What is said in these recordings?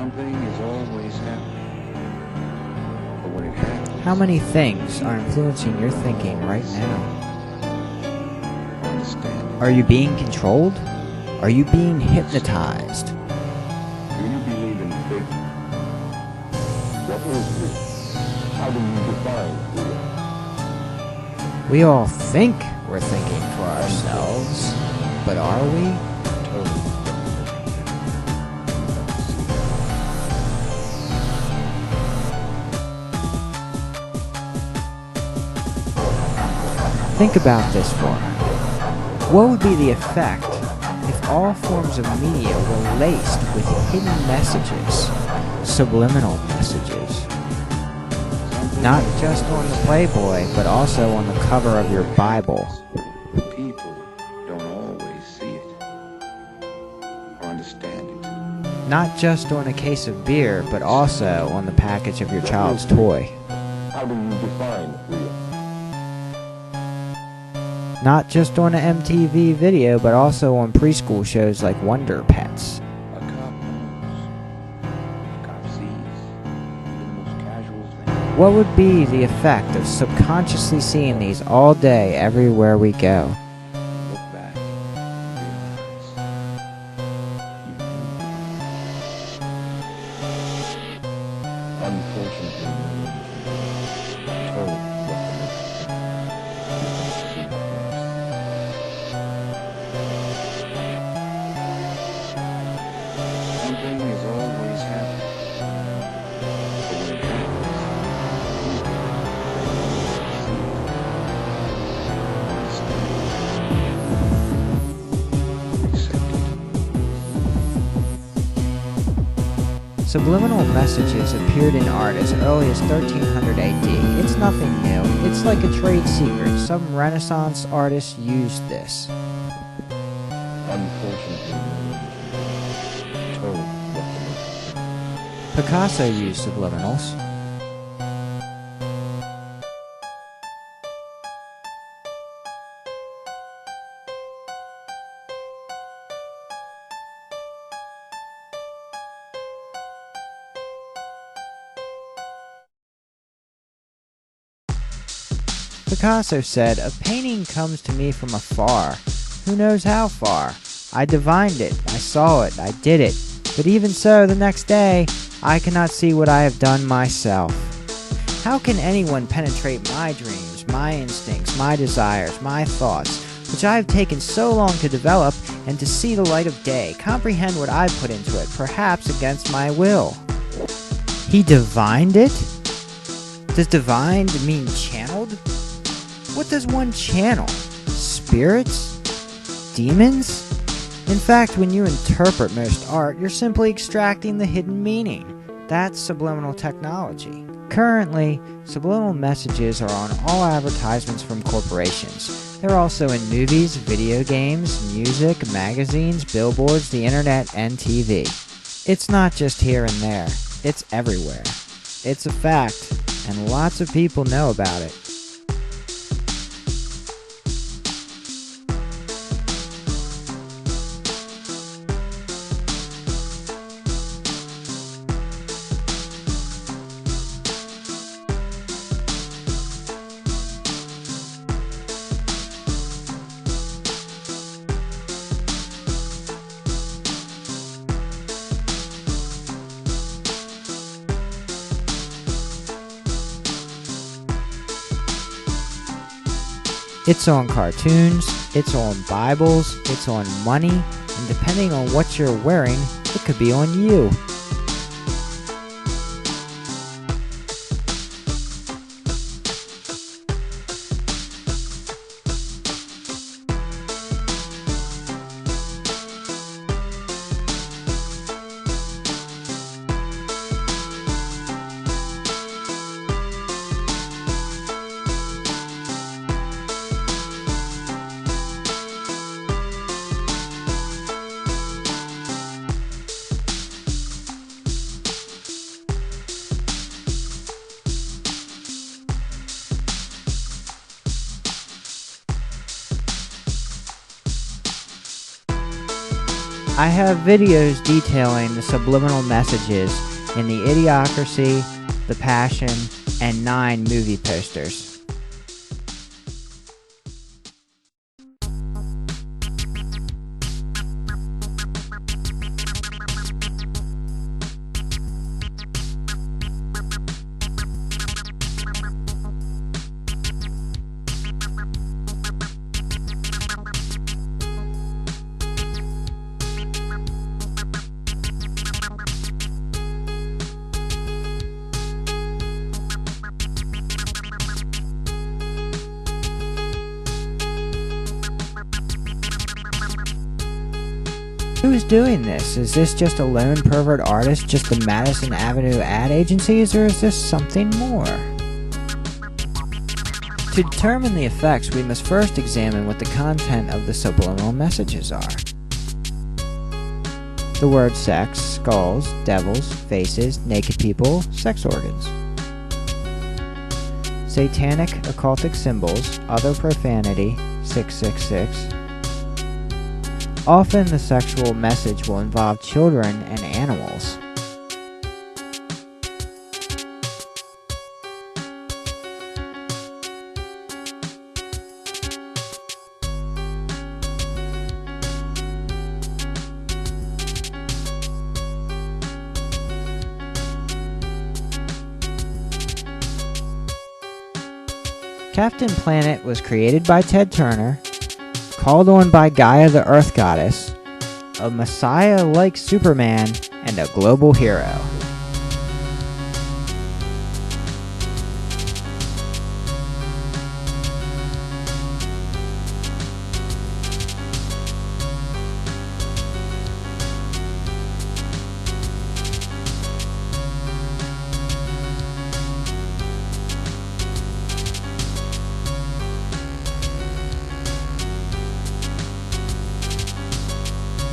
Something is always happening. But when it happens, How many things are influencing your thinking right now? understand it. Are you being controlled? Are you being hypnotized? Do you believe in fate? What is this? How do you define real? We all think we're thinking for ourselves, but are we? Totally. Think about this for a moment. What would be the effect if all forms of media were laced with hidden messages, subliminal messages? Not just on the Playboy, but also on the cover of your Bible. People don't always see it or understand it. Not just on a case of beer, but also on the package of your child's toy. How do you define real? Not just on an MTV video, but also on preschool shows like Wonder Pets. A cop knows. A cop sees. In the most casual thing. What would be the effect of subconsciously seeing these all day everywhere we go? Look back and realize. Unfortunately, told what the something is always happening. But when it happens, Subliminal messages appeared in art as early as 1300 AD. It's nothing new. It's like a trade secret. Some Renaissance artists used this. unfortunately, told what the Picasso used subliminals. Picasso said, "A painting comes to me from afar. Who knows how far? I divined it, I saw it, I did it. But even so, the next day, I cannot see what I have done myself. How can anyone penetrate my dreams, my instincts, my desires, my thoughts, which I have taken so long to develop and to see the light of day, comprehend what I put into it, perhaps against my will?" He divined it? Does divined mean channeled? What does one channel? Spirits? Demons? In fact, when you interpret most art, you're simply extracting the hidden meaning. That's subliminal technology. Currently, subliminal messages are on all advertisements from corporations. They're also in movies, video games, music, magazines, billboards, the internet, and TV. It's not just here and there. It's everywhere. It's a fact, and lots of people know about it. It's on cartoons, it's on Bibles, it's on money, and depending on what you're wearing, it could be on you. I have videos detailing the subliminal messages in the Idiocracy, The Passion, and 9 movie posters. Who is doing this? Is this just a lone pervert artist, just the Madison Avenue ad agencies, or is this something more? To determine the effects, we must first examine what the content of the subliminal messages are. The word sex, skulls, devils, faces, naked people, sex organs. Satanic, occultic symbols, other profanity, 666. Often the sexual message will involve children and animals. Captain Planet was created by Ted Turner, called on by Gaia the Earth Goddess, a messiah like Superman, and a global hero.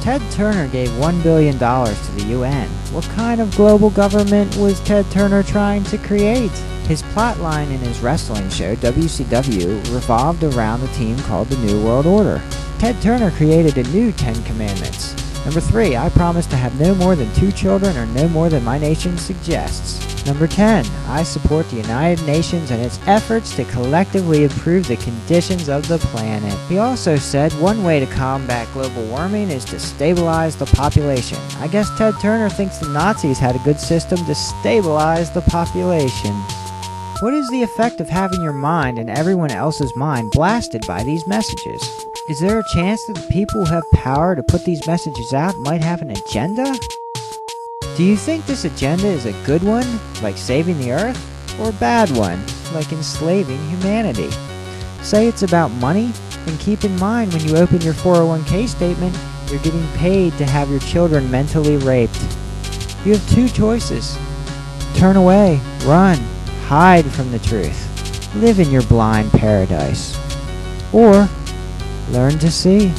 Ted Turner gave $1 billion to the UN. What kind of global government was Ted Turner trying to create? His plotline in his wrestling show, WCW, revolved around the team called the New World Order. Ted Turner created a new 10 Commandments. Number 3, I promise to have no more than 2 children or no more than my nation suggests. Number 10, I support the United Nations and its efforts to collectively improve the conditions of the planet. He also said one way to combat global warming is to stabilize the population. I guess Ted Turner thinks the Nazis had a good system to stabilize the population. What is the effect of having your mind and everyone else's mind blasted by these messages? Is there a chance that the people who have power to put these messages out might have an agenda? Do you think this agenda is a good one, like saving the earth, or a bad one, like enslaving humanity? Say it's about money, then keep in mind when you open your 401k statement, you're getting paid to have your children mentally raped. You have 2 choices. Turn away, run, hide from the truth, live in your blind paradise, or learn to see.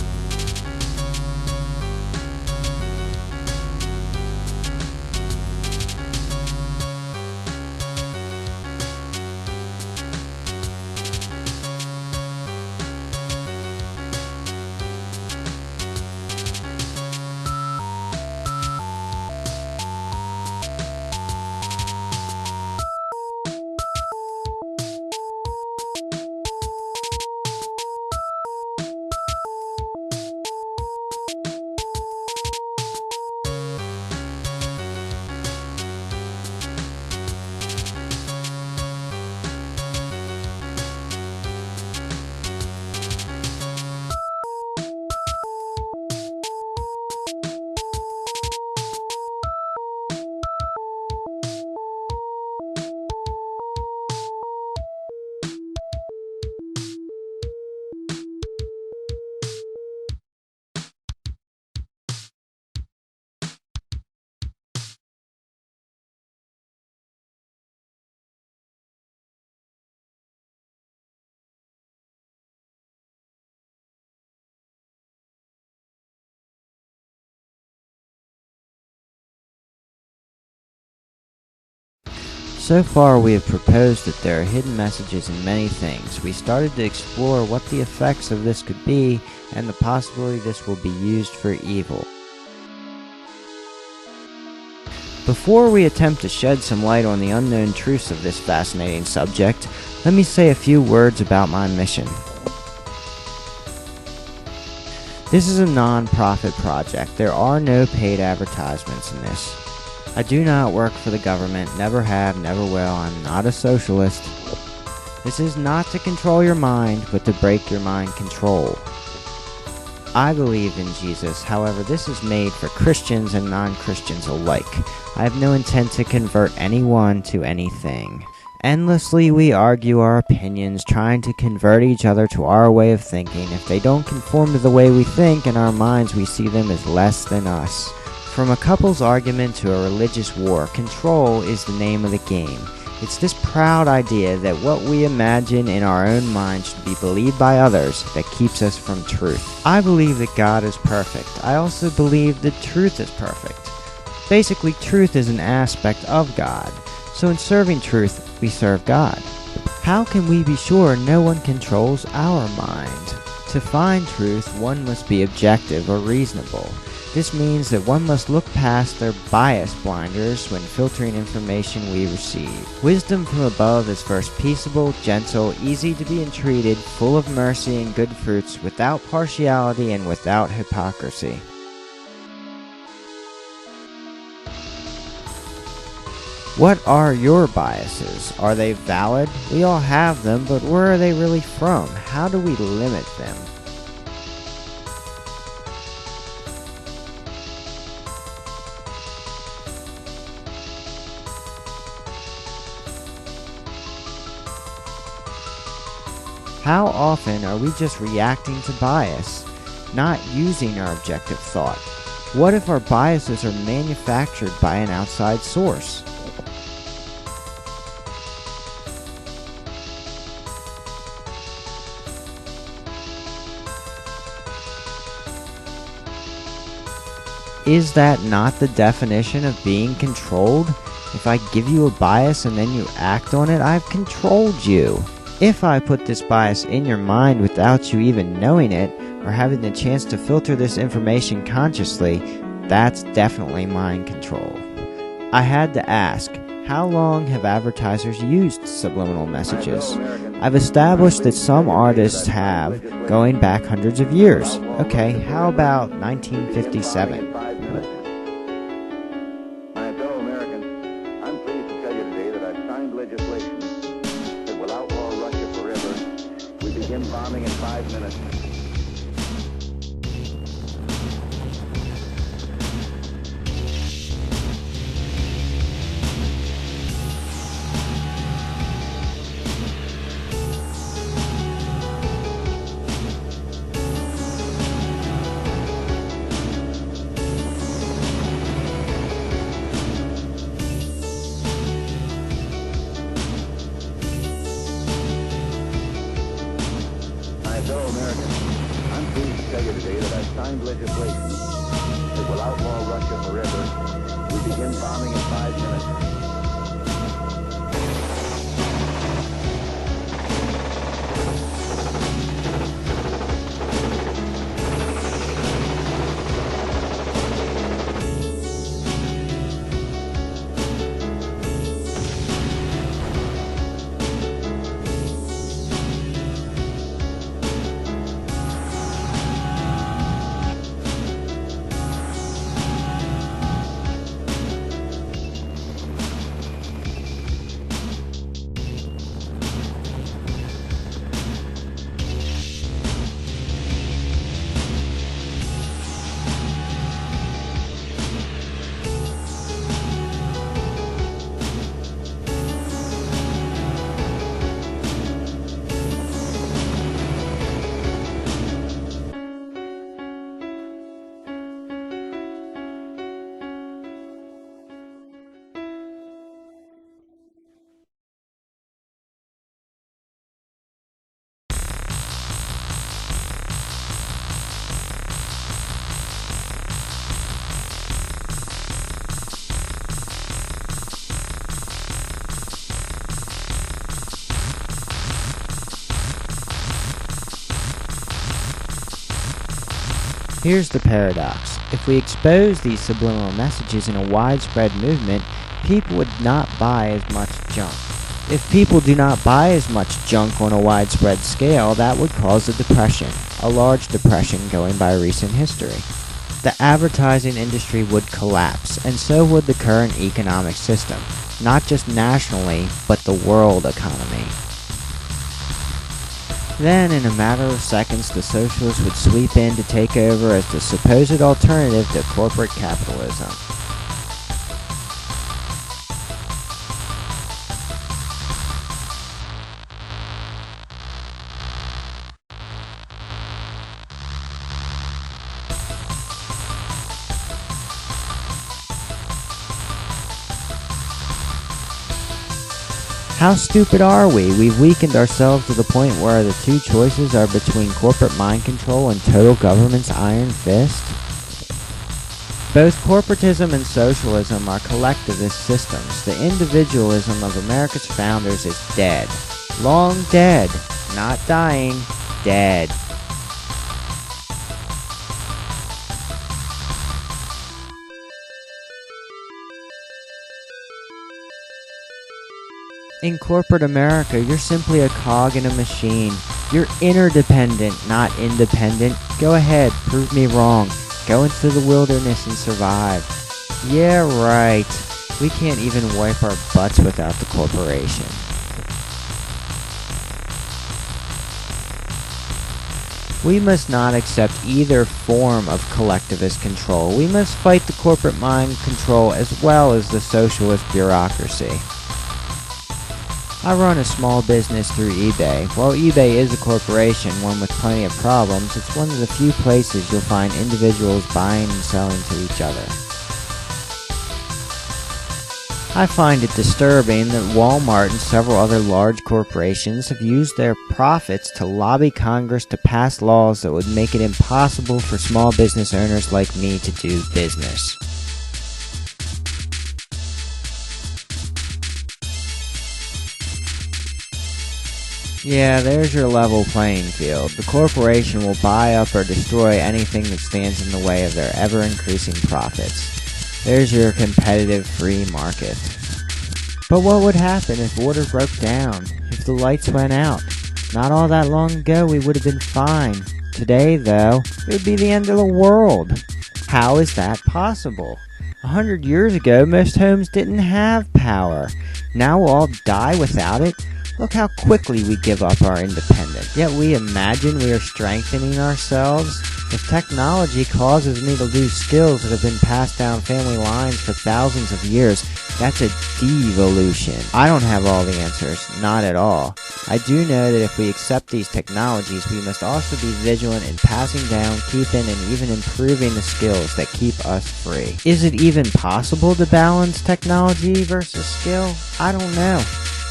So far we have proposed that there are hidden messages in many things. We started to explore what the effects of this could be and the possibility this will be used for evil. Before we attempt to shed some light on the unknown truths of this fascinating subject, let me say a few words about my mission. This is a non-profit project. There are no paid advertisements in this. I do not work for the government, never have, never will. I'm not a socialist. This is not to control your mind, but to break your mind control. I believe in Jesus, however, this is made for Christians and non-Christians alike. I have no intent to convert anyone to anything. Endlessly we argue our opinions, trying to convert each other to our way of thinking. If they don't conform to the way we think, in our minds we see them as less than us. From a couple's argument to a religious war, control is the name of the game. It's this proud idea that what we imagine in our own minds should be believed by others that keeps us from truth. I believe that God is perfect. I also believe that truth is perfect. Basically, truth is an aspect of God. So in serving truth, we serve God. How can we be sure no one controls our mind? To find truth, one must be objective or reasonable. This means that one must look past their bias blinders when filtering information we receive. Wisdom from above is first peaceable, gentle, easy to be entreated, full of mercy and good fruits, without partiality and without hypocrisy. What are your biases? Are they valid? We all have them, but where are they really from? How do we limit them? How often are we just reacting to bias, not using our objective thought? What if our biases are manufactured by an outside source? Is that not the definition of being controlled? If I give you a bias and then you act on it, I've controlled you. If I put this bias in your mind without you even knowing it, or having the chance to filter this information consciously, that's definitely mind control. I had to ask, how long have advertisers used subliminal messages? I've established that some artists have, going back hundreds of years. Okay, how about 1957? My fellow Americans, I'm pleased to tell you today that I've signed legislation that will outlaw Russia forever. We begin bombing in 5 minutes. Fellow Americans, I'm pleased to tell you today that I've signed legislation that will outlaw Russia forever. We begin bombing in 5 minutes. Here's the paradox. If we expose these subliminal messages in a widespread movement, people would not buy as much junk. If people do not buy as much junk on a widespread scale, that would cause a depression, a large depression going by recent history. The advertising industry would collapse, and so would the current economic system, not just nationally, but the world economy. Then, in a matter of seconds, the socialists would sweep in to take over as the supposed alternative to corporate capitalism. How stupid are we? We've weakened ourselves to the point where the two choices are between corporate mind control and total government's iron fist. Both corporatism and socialism are collectivist systems. The individualism of America's founders is dead. Long dead. Not dying. Dead. In corporate America, you're simply a cog in a machine. You're interdependent, not independent. Go ahead, prove me wrong. Go into the wilderness and survive. Yeah, right. We can't even wipe our butts without the corporation. We must not accept either form of collectivist control. We must fight the corporate mind control as well as the socialist bureaucracy. I run a small business through eBay. While eBay is a corporation, one with plenty of problems, it's one of the few places you'll find individuals buying and selling to each other. I find it disturbing that Walmart and several other large corporations have used their profits to lobby Congress to pass laws that would make it impossible for small business owners like me to do business. Yeah, there's your level playing field. The corporation will buy up or destroy anything that stands in the way of their ever-increasing profits. There's your competitive free market. But what would happen if water broke down? If the lights went out? Not all that long ago we would have been fine. Today, though, it would be the end of the world. How is that possible? 100 years ago, most homes didn't have power. Now we'll all die without it? Look how quickly we give up our independence. Yet we imagine we are strengthening ourselves. If technology causes me to lose skills that have been passed down family lines for thousands of years, that's a devolution. I don't have all the answers, not at all. I do know that if we accept these technologies, we must also be vigilant in passing down, keeping, and even improving the skills that keep us free. Is it even possible to balance technology versus skill? I don't know.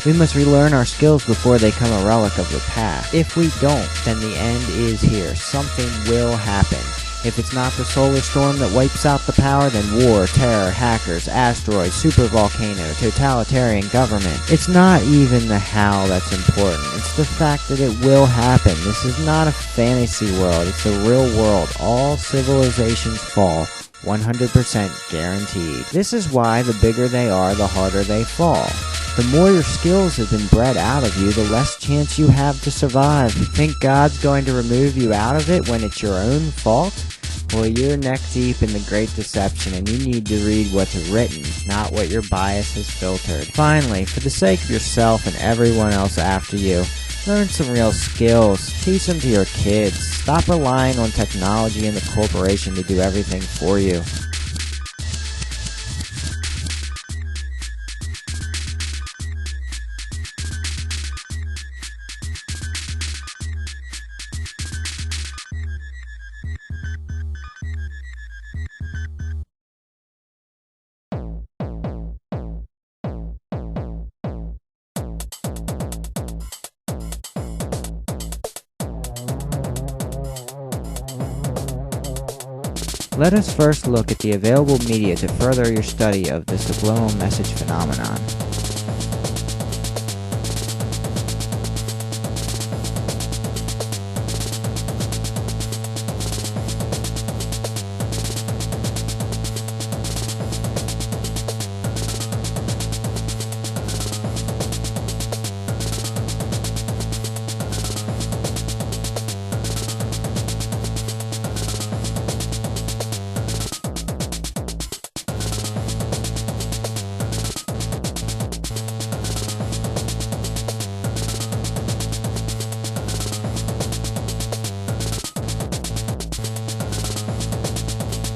We must relearn our skills before they become a relic of the past. If we don't, then the end is here. Something will happen. If it's not the solar storm that wipes out the power, then war, terror, hackers, asteroids, supervolcano, totalitarian government. It's not even the how that's important. It's the fact that it will happen. This is not a fantasy world. It's the real world. All civilizations fall. 100% guaranteed. This is why the bigger they are, the harder they fall. The more your skills have been bred out of you, the less chance you have to survive. You think God's going to remove you out of it when it's your own fault? Well, you're neck deep in the great deception, and you need to read what's written, not what your bias has filtered. Finally, for the sake of yourself and everyone else after you, learn some real skills. Teach them to your kids. Stop relying on technology and the corporation to do everything for you. Let us first look at the available media to further your study of the subliminal message phenomenon.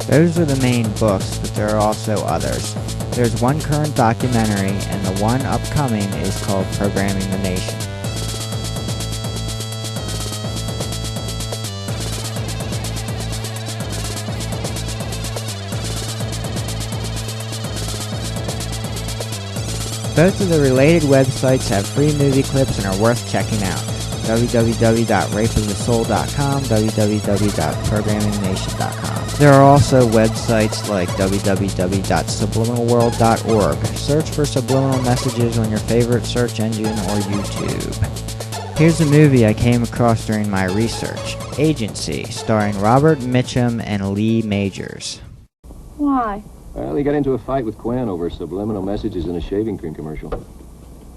Those are the main books, but there are also others. There's one current documentary, and the one upcoming is called Programming the Nation. Both of the related websites have free movie clips and are worth checking out. www.rapeofthesoul.com, www.programmingnation.com. There are also websites like www.subliminalworld.org. Search for Subliminal Messages on your favorite search engine or YouTube. Here's a movie I came across during my research, Agency, starring Robert Mitchum and Lee Majors. Why? Well, he got into a fight with Quinn over subliminal messages in a shaving cream commercial.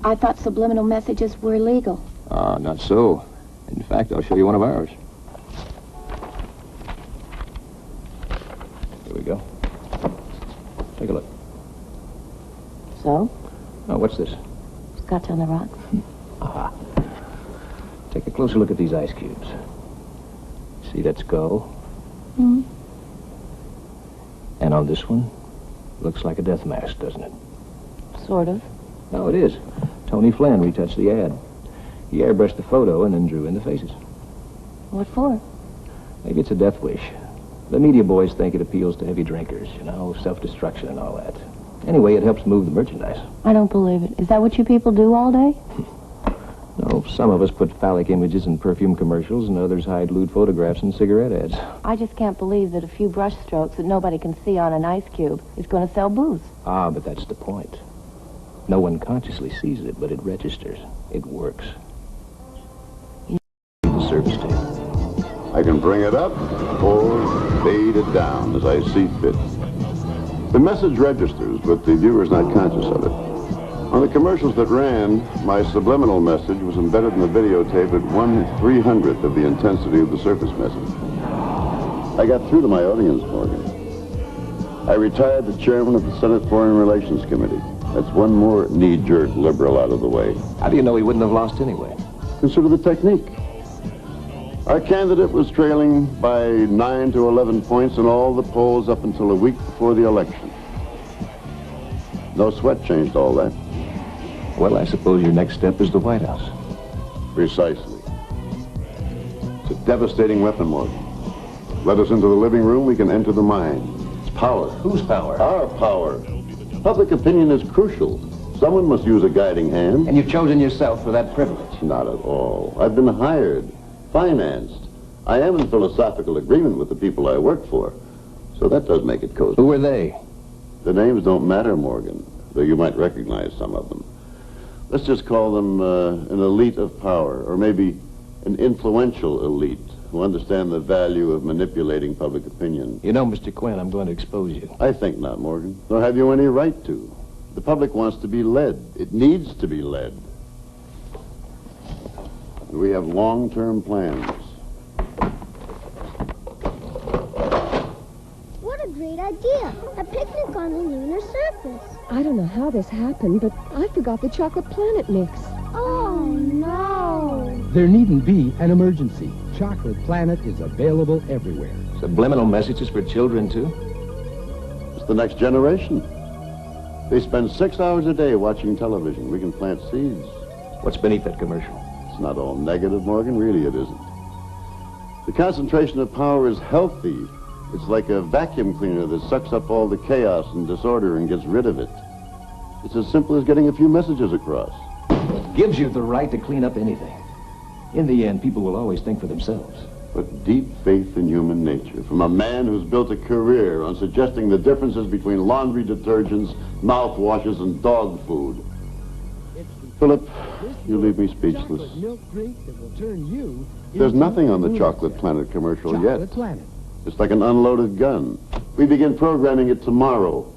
I thought subliminal messages were illegal. Ah, not so. In fact, I'll show you one of ours. Here we go. Take a look. So? Oh, what's this? Scotch on the rocks? Aha. Take a closer look at these ice cubes. See that skull? Hmm. And on this one, looks like a death mask, doesn't it? Sort of. No, it is. Tony Flynn retouched the ad. He airbrushed the photo and then drew in the faces. What for? Maybe it's a death wish. The media boys think it appeals to heavy drinkers, you know, self-destruction and all that. Anyway, it helps move the merchandise. I don't believe it. Is that what you people do all day? No, some of us put phallic images in perfume commercials and others hide lewd photographs in cigarette ads. I just can't believe that a few brush strokes that nobody can see on an ice cube is going to sell booze. Ah, but that's the point. No one consciously sees it, but it registers. It works. The service tape. I can bring it up or fade it down as I see fit. The message registers, but the viewer's not conscious of it. On the commercials that ran, my subliminal message was embedded in the videotape at 1/300th of the intensity of the surface message. I got through to my audience, Morgan. I retired the chairman of the Senate Foreign Relations Committee. That's one more knee-jerk liberal out of the way. How do you know he wouldn't have lost anyway? Consider the technique. Our candidate was trailing by 9 to 11 points in all the polls up until a week before the election. No sweat changed all that. Well, I suppose your next step is the White House. Precisely. It's a devastating weapon, Morgan. Let us into the living room, we can enter the mind. It's power. Whose power? Our power. Public opinion is crucial. Someone must use a guiding hand. And you've chosen yourself for that privilege. Not at all. I've been hired, financed. I am in philosophical agreement with the people I work for. So that does make it cozy. Who are they? The names don't matter, Morgan, though you might recognize some of them. Let's just call them an elite of power, or maybe an influential elite who understand the value of manipulating public opinion. You know, Mr. Quinn, I'm going to expose you. I think not, Morgan. Nor have you any right to. The public wants to be led. It needs to be led. And we have long-term plans. What a great idea. A picnic on the lunar surface. I don't know how this happened, but I forgot the chocolate planet mix. Oh, no. There needn't be an emergency. Chocolate Planet is available everywhere. Subliminal messages for children, too? It's the next generation. They spend 6 hours a day watching television. We can plant seeds. What's beneath that commercial? It's not all negative, Morgan. Really, it isn't. The concentration of power is healthy. It's like a vacuum cleaner that sucks up all the chaos and disorder and gets rid of it. It's as simple as getting a few messages across. It gives you the right to clean up anything. In the end, people will always think for themselves. But deep faith in human nature from a man who's built a career on suggesting the differences between laundry detergents, mouthwashes, and dog food. Philip, you leave me speechless. Chocolate milk drink that will turn you There's into nothing on the a Chocolate lunatic. Planet commercial Chocolate yet. Planet. It's like an unloaded gun. We begin programming it tomorrow.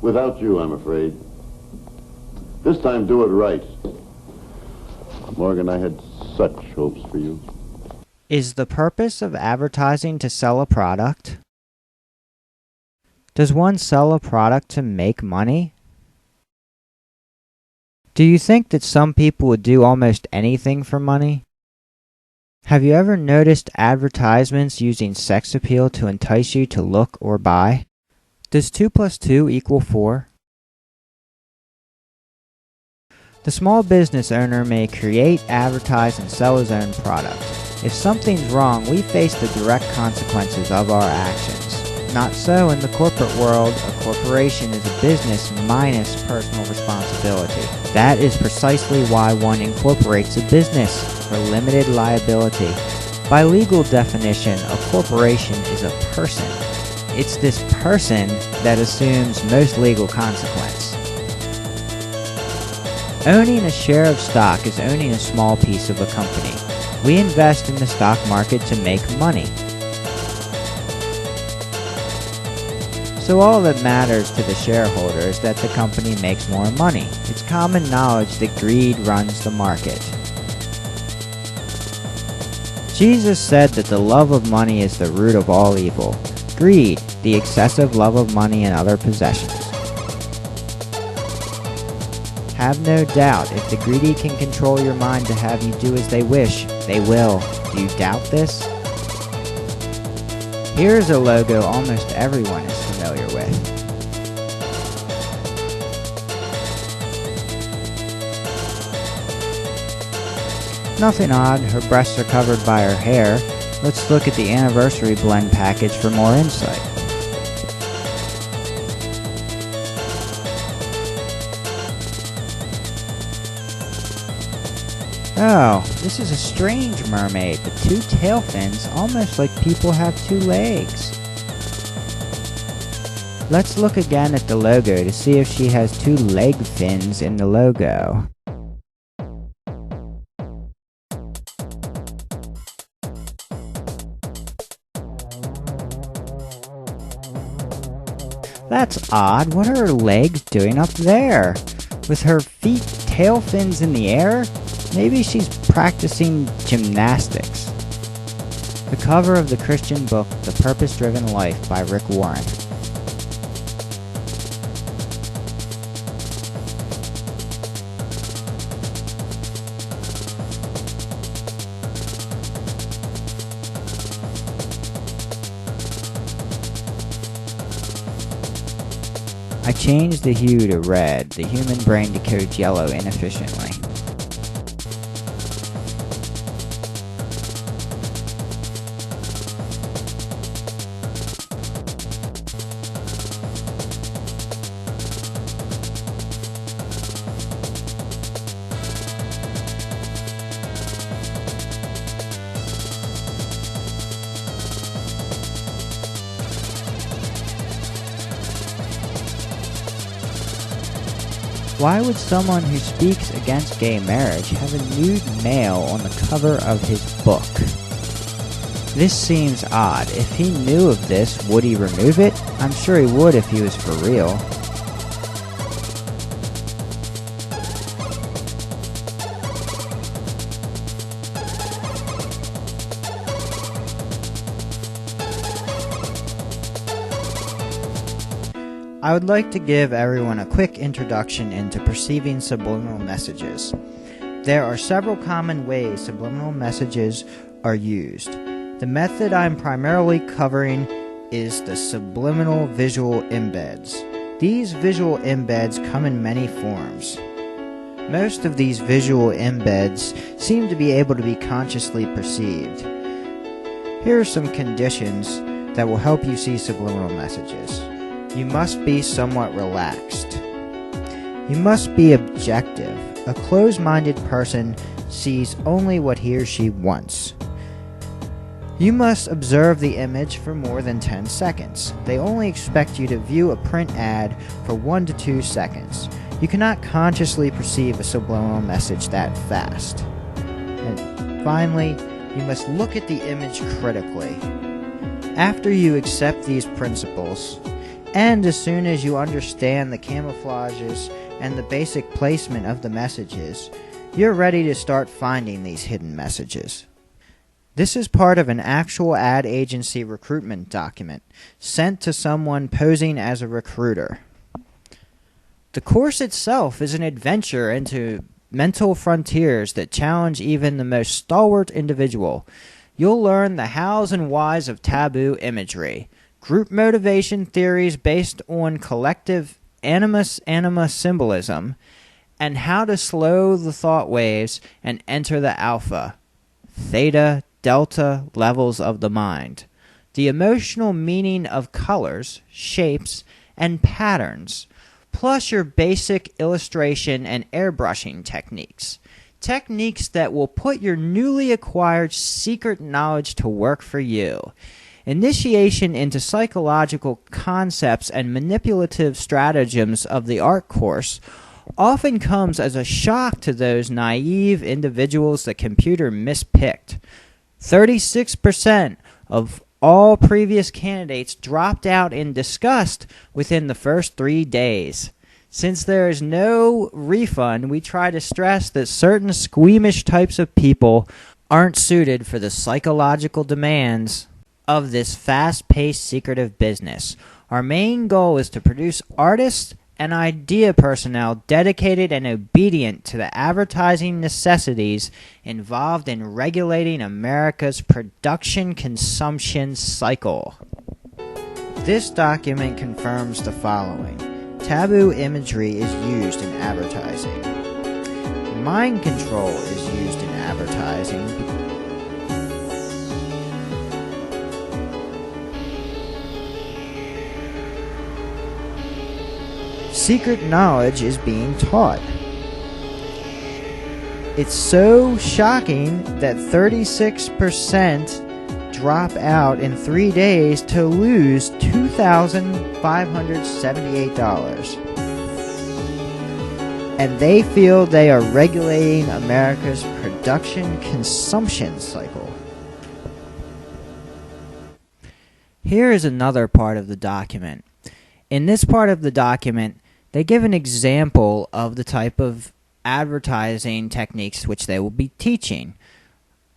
Without you, I'm afraid. This time, do it right. Morgan, I had such hopes for you. Is the purpose of advertising to sell a product? Does one sell a product to make money? Do you think that some people would do almost anything for money? Have you ever noticed advertisements using sex appeal to entice you to look or buy? Does 2 plus 2 equal 4? The small business owner may create, advertise, and sell his own product. If something's wrong, we face the direct consequences of our actions. Not so in the corporate world. A corporation is a business minus personal responsibility. That is precisely why one incorporates a business, for limited liability. By legal definition, a corporation is a person. It's this person that assumes most legal consequence. Owning a share of stock is owning a small piece of a company. We invest in the stock market to make money. So all that matters to the shareholder is that the company makes more money. It's common knowledge that greed runs the market. Jesus said that the love of money is the root of all evil. Greed, the excessive love of money and other possessions. Have no doubt, if the greedy can control your mind to have you do as they wish, they will. Do you doubt this? Here's a logo almost everyone is familiar with. Nothing odd, her breasts are covered by her hair. Let's look at the anniversary blend package for more insight. Oh, this is a strange mermaid with 2 tail fins, almost like people have 2 legs. Let's look again at the logo to see if she has 2 leg fins in the logo. That's odd. What are her legs doing up there? With her feet tail fins in the air? Maybe she's practicing gymnastics. The cover of the Christian book, The Purpose-Driven Life by Rick Warren. I changed the hue to red. The human brain decodes yellow inefficiently. Why would someone who speaks against gay marriage have a nude male on the cover of his book? This seems odd. If he knew of this, would he remove it? I'm sure he would if he was for real. I would like to give everyone a quick introduction into perceiving subliminal messages. There are several common ways subliminal messages are used. The method I'm primarily covering is the subliminal visual embeds. These visual embeds come in many forms. Most of these visual embeds seem to be able to be consciously perceived. Here are some conditions that will help you see subliminal messages. You must be somewhat relaxed. You must be objective. A closed-minded person sees only what he or she wants. You must observe the image for more than 10 seconds. They only expect you to view a print ad for 1 to 2 seconds. You cannot consciously perceive a subliminal message that fast. And finally, you must look at the image critically. After you accept these principles, and as soon as you understand the camouflages and the basic placement of the messages, you're ready to start finding these hidden messages. This is part of an actual ad agency recruitment document sent to someone posing as a recruiter. The course itself is an adventure into mental frontiers that challenge even the most stalwart individual. You'll learn the hows and whys of taboo imagery, group motivation theories based on collective anima symbolism, and how to slow the thought waves and enter the alpha, theta, delta levels of the mind. The emotional meaning of colors, shapes, and patterns, plus your basic illustration and airbrushing techniques. Techniques that will put your newly acquired secret knowledge to work for you. Initiation into psychological concepts and manipulative stratagems of the art course often comes as a shock to those naive individuals the computer mispicked. 36% of all previous candidates dropped out in disgust within the first 3 days. Since there is no refund, we try to stress that certain squeamish types of people aren't suited for the psychological demands of this fast-paced secretive business. Our main goal is to produce artists and idea personnel dedicated and obedient to the advertising necessities involved in regulating America's production-consumption cycle. This document confirms the following. Taboo imagery is used in advertising. Mind control is used in advertising. Secret knowledge is being taught. It's so shocking that 36% drop out in 3 days to lose $2,578. And they feel they are regulating America's production-consumption cycle. Here is another part of the document. In this part of the document, they give an example of the type of advertising techniques which they will be teaching.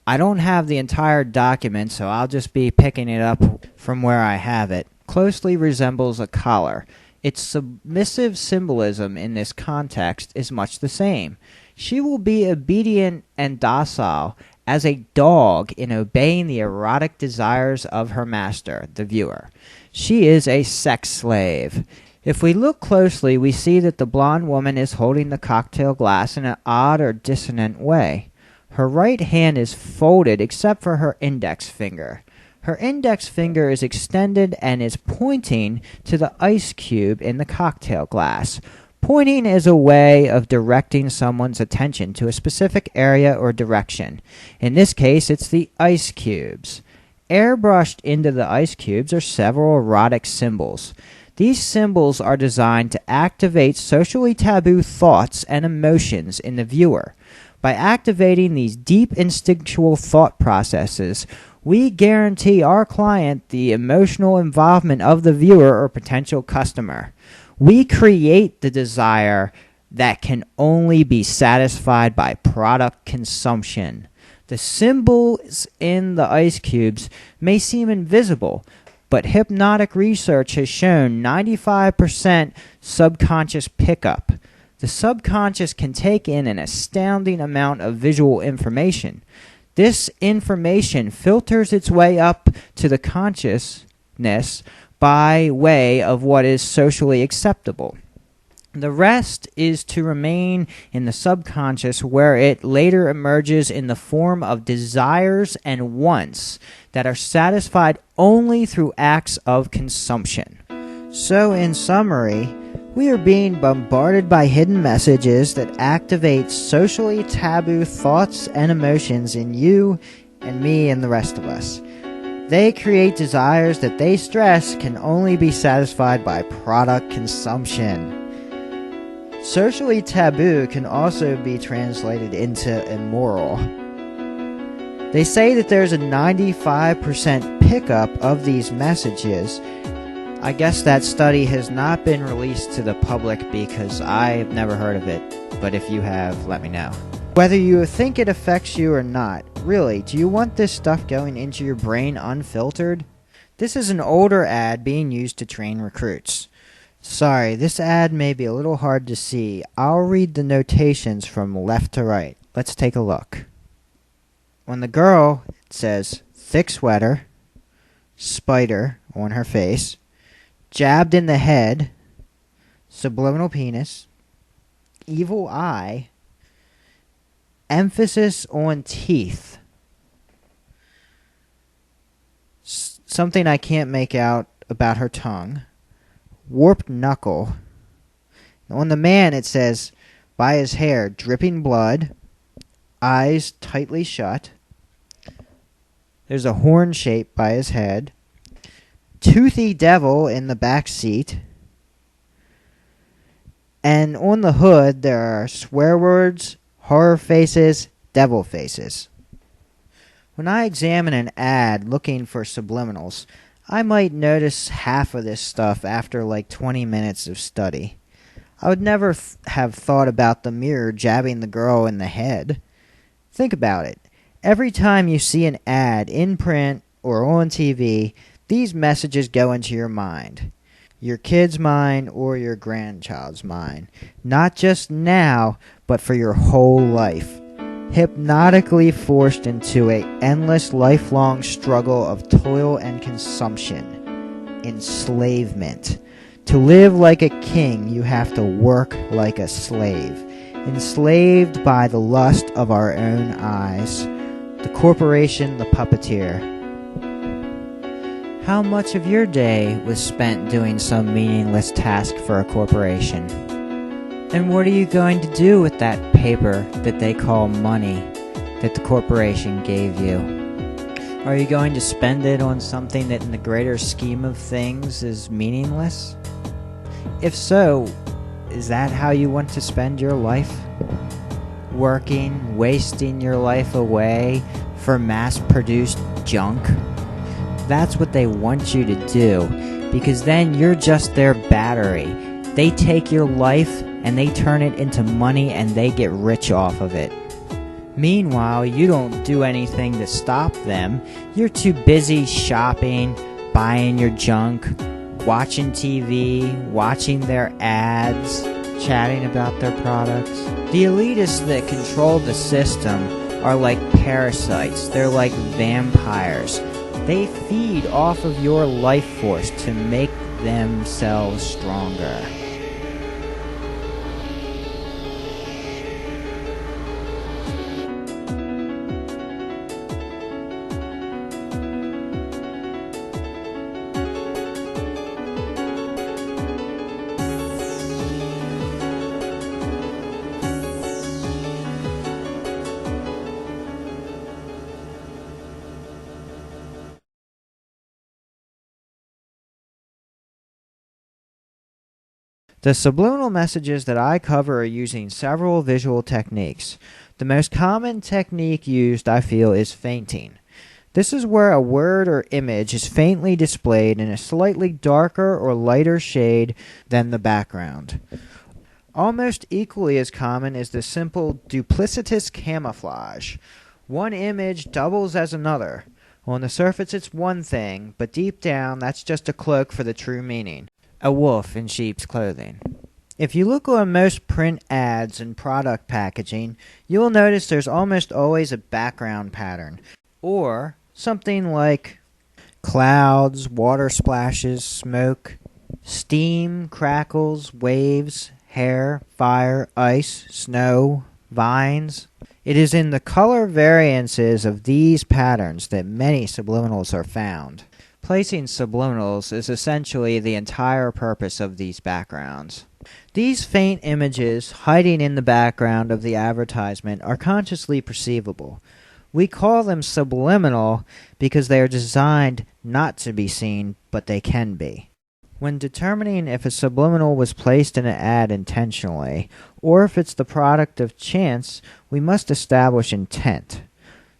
I don't have the entire document, so I'll just be picking it up from where I have it. Closely resembles a collar. Its submissive symbolism in this context is much the same. She will be obedient and docile as a dog in obeying the erotic desires of her master, the viewer. She is a sex slave. If we look closely, we see that the blonde woman is holding the cocktail glass in an odd or dissonant way. Her right hand is folded except for her index finger. Her index finger is extended and is pointing to the ice cube in the cocktail glass. Pointing is a way of directing someone's attention to a specific area or direction. In this case, it's the ice cubes. Airbrushed into the ice cubes are several erotic symbols. These symbols are designed to activate socially taboo thoughts and emotions in the viewer. By activating these deep instinctual thought processes, we guarantee our client the emotional involvement of the viewer or potential customer. We create the desire that can only be satisfied by product consumption. The symbols in the ice cubes may seem invisible, but hypnotic research has shown 95% subconscious pickup. The subconscious can take in an astounding amount of visual information. This information filters its way up to the consciousness by way of what is socially acceptable. The rest is to remain in the subconscious, where it later emerges in the form of desires and wants that are satisfied only through acts of consumption. So, in summary, we are being bombarded by hidden messages that activate socially taboo thoughts and emotions in you and me and the rest of us. They create desires that they stress can only be satisfied by product consumption. Socially taboo can also be translated into immoral. They say that there's a 95% pickup of these messages. I guess that study has not been released to the public because I've never heard of it, but if you have, let me know. Whether you think it affects you or not, really, do you want this stuff going into your brain unfiltered? This is an older ad being used to train recruits. Sorry, this ad may be a little hard to see. I'll read the notations from left to right. Let's take a look. On the girl, it says, thick sweater, spider on her face, jabbed in the head, subliminal penis, evil eye, emphasis on teeth. Something I can't make out about her tongue. Warped knuckle. On the man it says, by his hair, dripping blood, eyes tightly shut. There's a horn shape by his head. Toothy devil in the back seat. And on the hood there are swear words, horror faces, devil faces. When I examine an ad looking for subliminals, I might notice half of this stuff after like 20 minutes of study. I would never have thought about the mirror jabbing the girl in the head. Think about it. Every time you see an ad in print or on TV, these messages go into your mind. Your kid's mind or your grandchild's mind. Not just now, but for your whole life. Hypnotically forced into an endless lifelong struggle of toil and consumption. Enslavement. To live like a king, you have to work like a slave. Enslaved by the lust of our own eyes. The corporation, the puppeteer. How much of your day was spent doing some meaningless task for a corporation? And what are you going to do with that paper that they call money that the corporation gave you? Are you going to spend it on something that in the greater scheme of things is meaningless? If so, is that how you want to spend your life? Working, wasting your life away for mass-produced junk? That's what they want you to do, because then you're just their battery. They take your life and they turn it into money and they get rich off of it. Meanwhile, you don't do anything to stop them. You're too busy shopping, buying your junk, watching TV, watching their ads, chatting about their products. The elitists that control the system are like parasites. They're like vampires. They feed off of your life force to make themselves stronger. The subliminal messages that I cover are using several visual techniques. The most common technique used, I feel, is fainting. This is where a word or image is faintly displayed in a slightly darker or lighter shade than the background. Almost equally as common is the simple duplicitous camouflage. One image doubles as another. On the surface it's one thing, but deep down that's just a cloak for the true meaning. A wolf in sheep's clothing. If you look on most print ads and product packaging, you will notice there's almost always a background pattern, or something like clouds, water splashes, smoke, steam, crackles, waves, hair, fire, ice, snow, vines. It is in the color variances of these patterns that many subliminals are found. Placing subliminals is essentially the entire purpose of these backgrounds. These faint images hiding in the background of the advertisement are consciously perceivable. We call them subliminal because they are designed not to be seen, but they can be. When determining if a subliminal was placed in an ad intentionally, or if it's the product of chance, we must establish intent.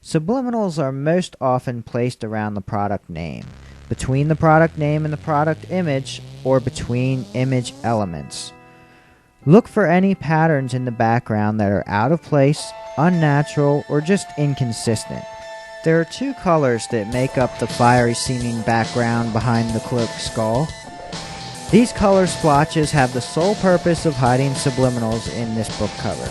Subliminals are most often placed around the product name, between the product name and the product image, or between image elements. Look for any patterns in the background that are out of place, unnatural, or just inconsistent. There are two colors that make up the fiery seeming background behind the cloaked skull. These color splotches have the sole purpose of hiding subliminals in this book cover.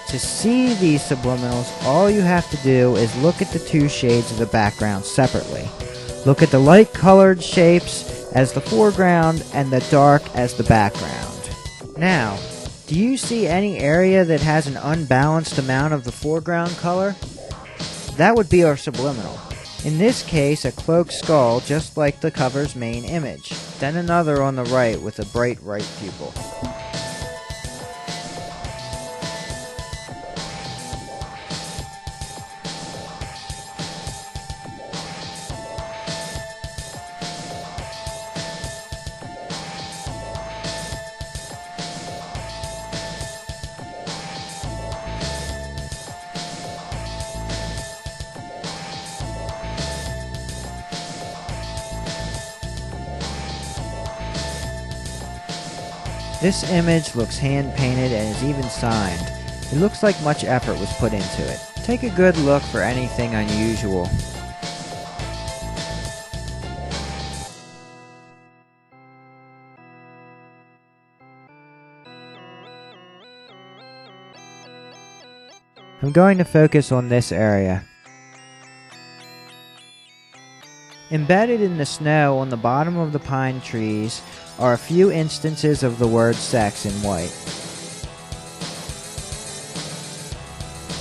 To see these subliminals, all you have to do is look at the two shades of the background separately. Look at the light-colored shapes as the foreground and the dark as the background. Now, do you see any area that has an unbalanced amount of the foreground color? That would be our subliminal. In this case, a cloaked skull, just like the cover's main image. Then another on the right with a bright right pupil. This image looks hand-painted and is even signed. It looks like much effort was put into it. Take a good look for anything unusual. I'm going to focus on this area. Embedded in the snow on the bottom of the pine trees are a few instances of the word sex in white.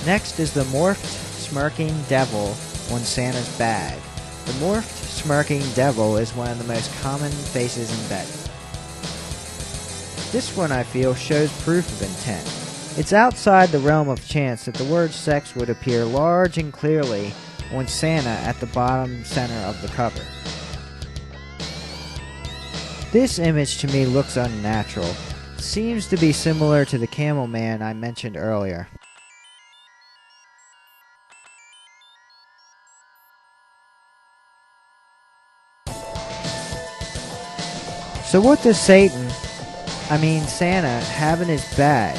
Next is the morphed smirking devil on Santa's bag. The morphed smirking devil is one of the most common faces embedded. This one, I feel, shows proof of intent. It's outside the realm of chance that the word sex would appear large and clearly on Santa at the bottom center of the cover. This image to me looks unnatural. It seems to be similar to the camel man I mentioned earlier. So what does Santa, have in his bag?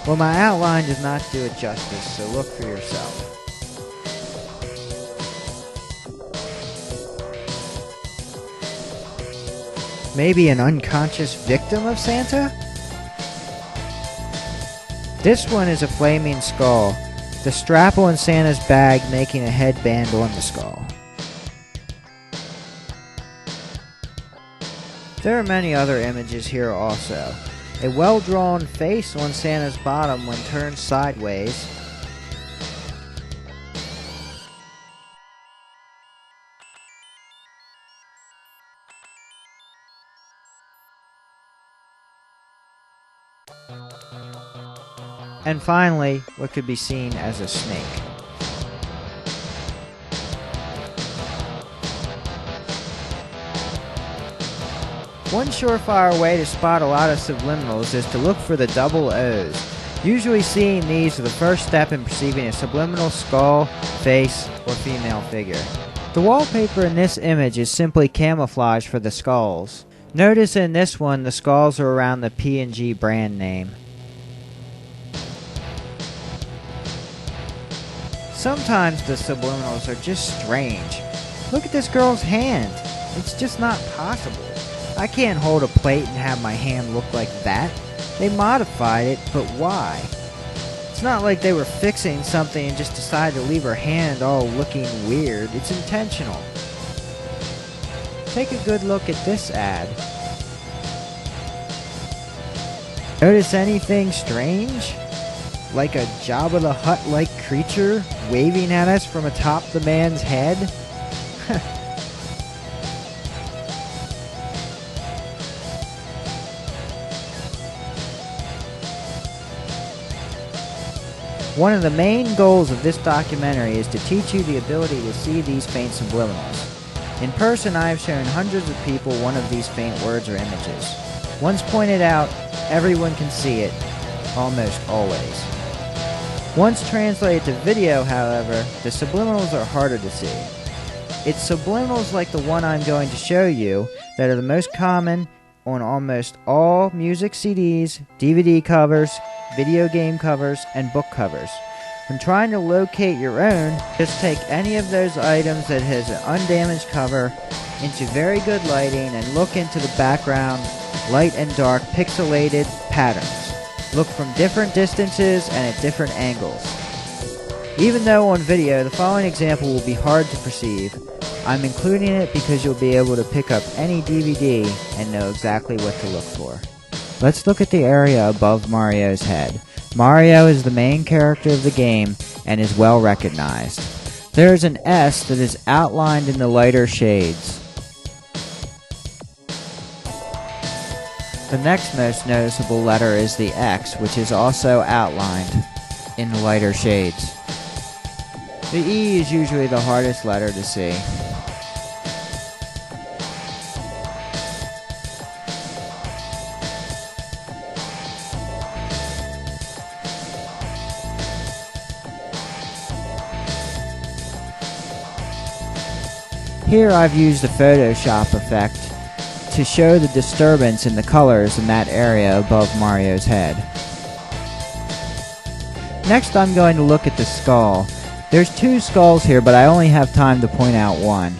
Well, my outline does not do it justice, so look for yourself. Maybe an unconscious victim of Santa? This one is a flaming skull, the strap on Santa's bag making a headband on the skull. There are many other images here also. A well-drawn face on Santa's bottom when turned sideways. And finally, what could be seen as a snake. One surefire way to spot a lot of subliminals is to look for the double O's. Usually seeing these are the first step in perceiving a subliminal skull, face, or female figure. The wallpaper in this image is simply camouflage for the skulls. Notice in this one the skulls are around the P&G brand name. Sometimes the subliminals are just strange. Look at this girl's hand. It's just not possible. I can't hold a plate and have my hand look like that. They modified it, but why? It's not like they were fixing something and just decided to leave her hand all looking weird. It's intentional. Take a good look at this ad. Notice anything strange? Like a Jabba the Hutt-like creature waving at us from atop the man's head? One of the main goals of this documentary is to teach you the ability to see these faint subliminals. In person, I have shown hundreds of people one of these faint words or images. Once pointed out, everyone can see it, almost always. Once translated to video, however, the subliminals are harder to see. It's subliminals like the one I'm going to show you that are the most common on almost all music CDs, DVD covers, video game covers, and book covers. When trying to locate your own, just take any of those items that has an undamaged cover into very good lighting and look into the background, light and dark pixelated patterns. Look from different distances and at different angles. Even though on video the following example will be hard to perceive, I'm including it because you'll be able to pick up any DVD and know exactly what to look for. Let's look at the area above Mario's head. Mario is the main character of the game and is well recognized. There is an S that is outlined in the lighter shades. The next most noticeable letter is the X, which is also outlined in the lighter shades. The E is usually the hardest letter to see. Here I've used a Photoshop effect to show the disturbance in the colors in that area above Mario's head. Next I'm going to look at the skull. There's two skulls here, but I only have time to point out one.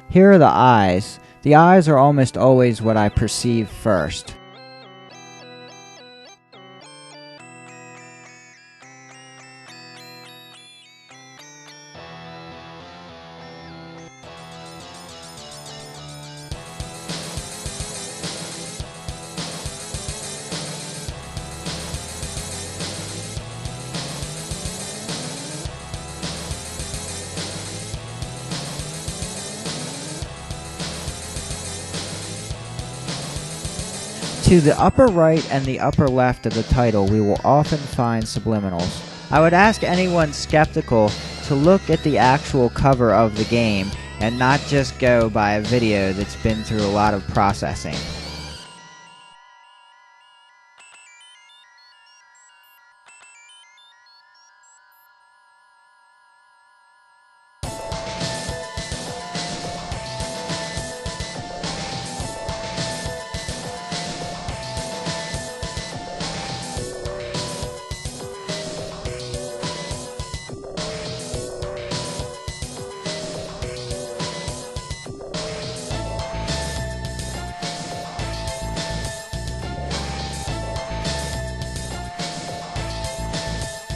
Here are the eyes. The eyes are almost always what I perceive first. To the upper right and the upper left of the title, we will often find subliminals. I would ask anyone skeptical to look at the actual cover of the game and not just go by a video that's been through a lot of processing.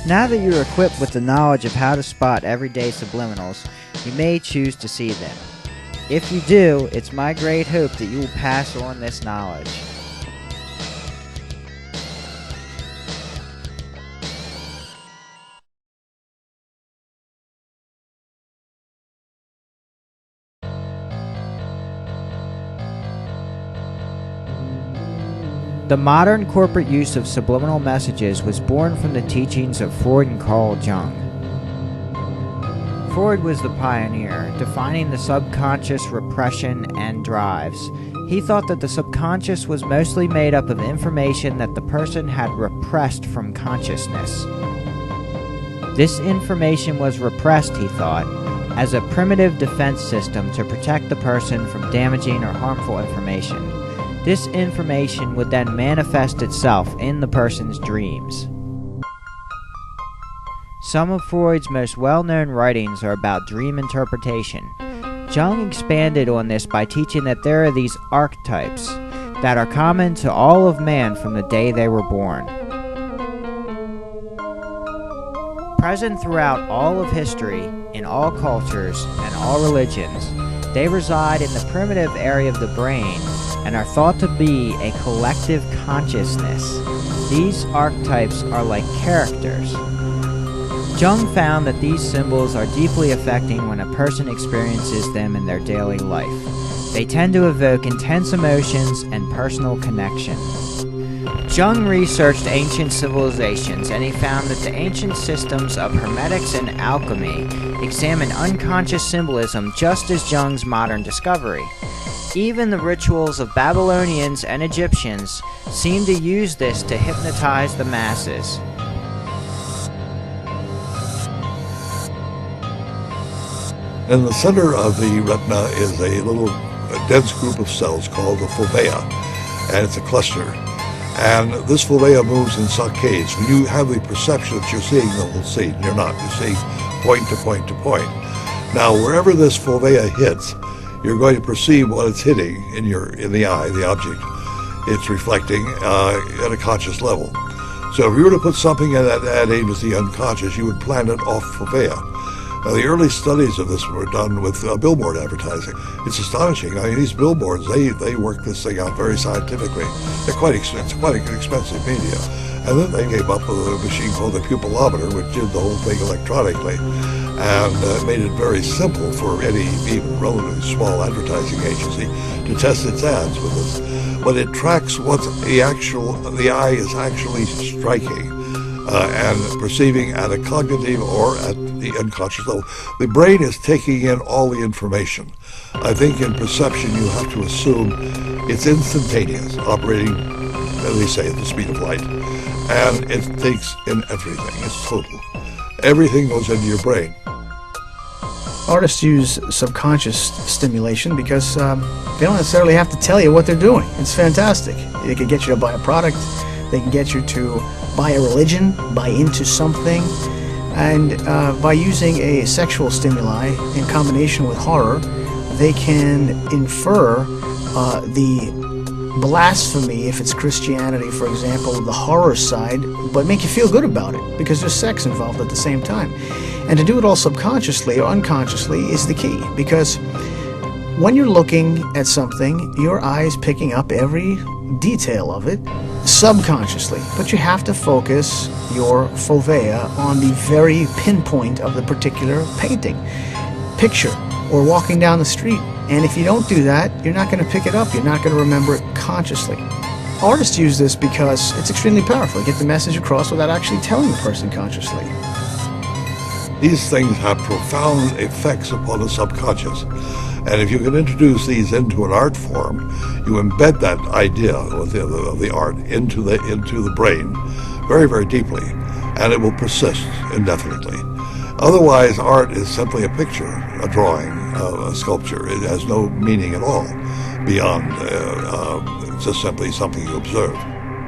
Now that you're equipped with the knowledge of how to spot everyday subliminals, you may choose to see them. If you do, it's my great hope that you will pass on this knowledge. The modern corporate use of subliminal messages was born from the teachings of Freud and Carl Jung. Freud was the pioneer, defining the subconscious repression and drives. He thought that the subconscious was mostly made up of information that the person had repressed from consciousness. This information was repressed, he thought, as a primitive defense system to protect the person from damaging or harmful information. This information would then manifest itself in the person's dreams. Some of Freud's most well-known writings are about dream interpretation. Jung expanded on this by teaching that there are these archetypes that are common to all of man from the day they were born. Present throughout all of history, in all cultures, and all religions, they reside in the primitive area of the brain and are thought to be a collective consciousness. These archetypes are like characters. Jung found that these symbols are deeply affecting when a person experiences them in their daily life. They tend to evoke intense emotions and personal connection. Jung researched ancient civilizations, and he found that the ancient systems of hermetics and alchemy examined unconscious symbolism just as Jung's modern discovery. Even the rituals of Babylonians and Egyptians seem to use this to hypnotize the masses. In the center of the retina is a dense group of cells called the fovea, and it's a cluster. And this fovea moves in saccades. When you have the perception that you're seeing the whole scene, you're not. You're seeing point to point to point. Now, wherever this fovea hits, you're going to perceive what it's hitting in the eye, the object it's reflecting at a conscious level. So if you were to put something in that aid with the unconscious, you would plant it off fovea. Now, the early studies of this were done with billboard advertising. It's astonishing. I mean, these billboards, they work this thing out very scientifically. They're quite expensive media. And then they came up with a machine called the pupilometer, which did the whole thing electronically, and made it very simple for any even relatively small advertising agency to test its ads with this. But it tracks what the eye is actually striking and perceiving at a cognitive or at the unconscious level. The brain is taking in all the information. I think in perception you have to assume it's instantaneous, operating, as they say, at the speed of light. And it takes in everything. It's total. Everything goes into your brain. Artists use subconscious stimulation because they don't necessarily have to tell you what they're doing. It's fantastic. They can get you to buy a product. They can get you to buy a religion, buy into something. And by using a sexual stimuli in combination with horror, they can infer the blasphemy, if it's Christianity, for example, the horror side, but make you feel good about it because there's sex involved at the same time. And to do it all subconsciously or unconsciously is the key, because when you're looking at something, your eye is picking up every detail of it subconsciously, but you have to focus your fovea on the very pinpoint of the particular painting, picture, or walking down the street. And if you don't do that, you're not going to pick it up. You're not going to remember it consciously. Artists use this because it's extremely powerful. You get the message across without actually telling the person consciously. These things have profound effects upon the subconscious. And if you can introduce these into an art form, you embed that idea of the art into the brain very, very deeply, and it will persist indefinitely. Otherwise, art is simply a picture, a drawing, a sculpture. It has no meaning at all beyond just simply something you observe.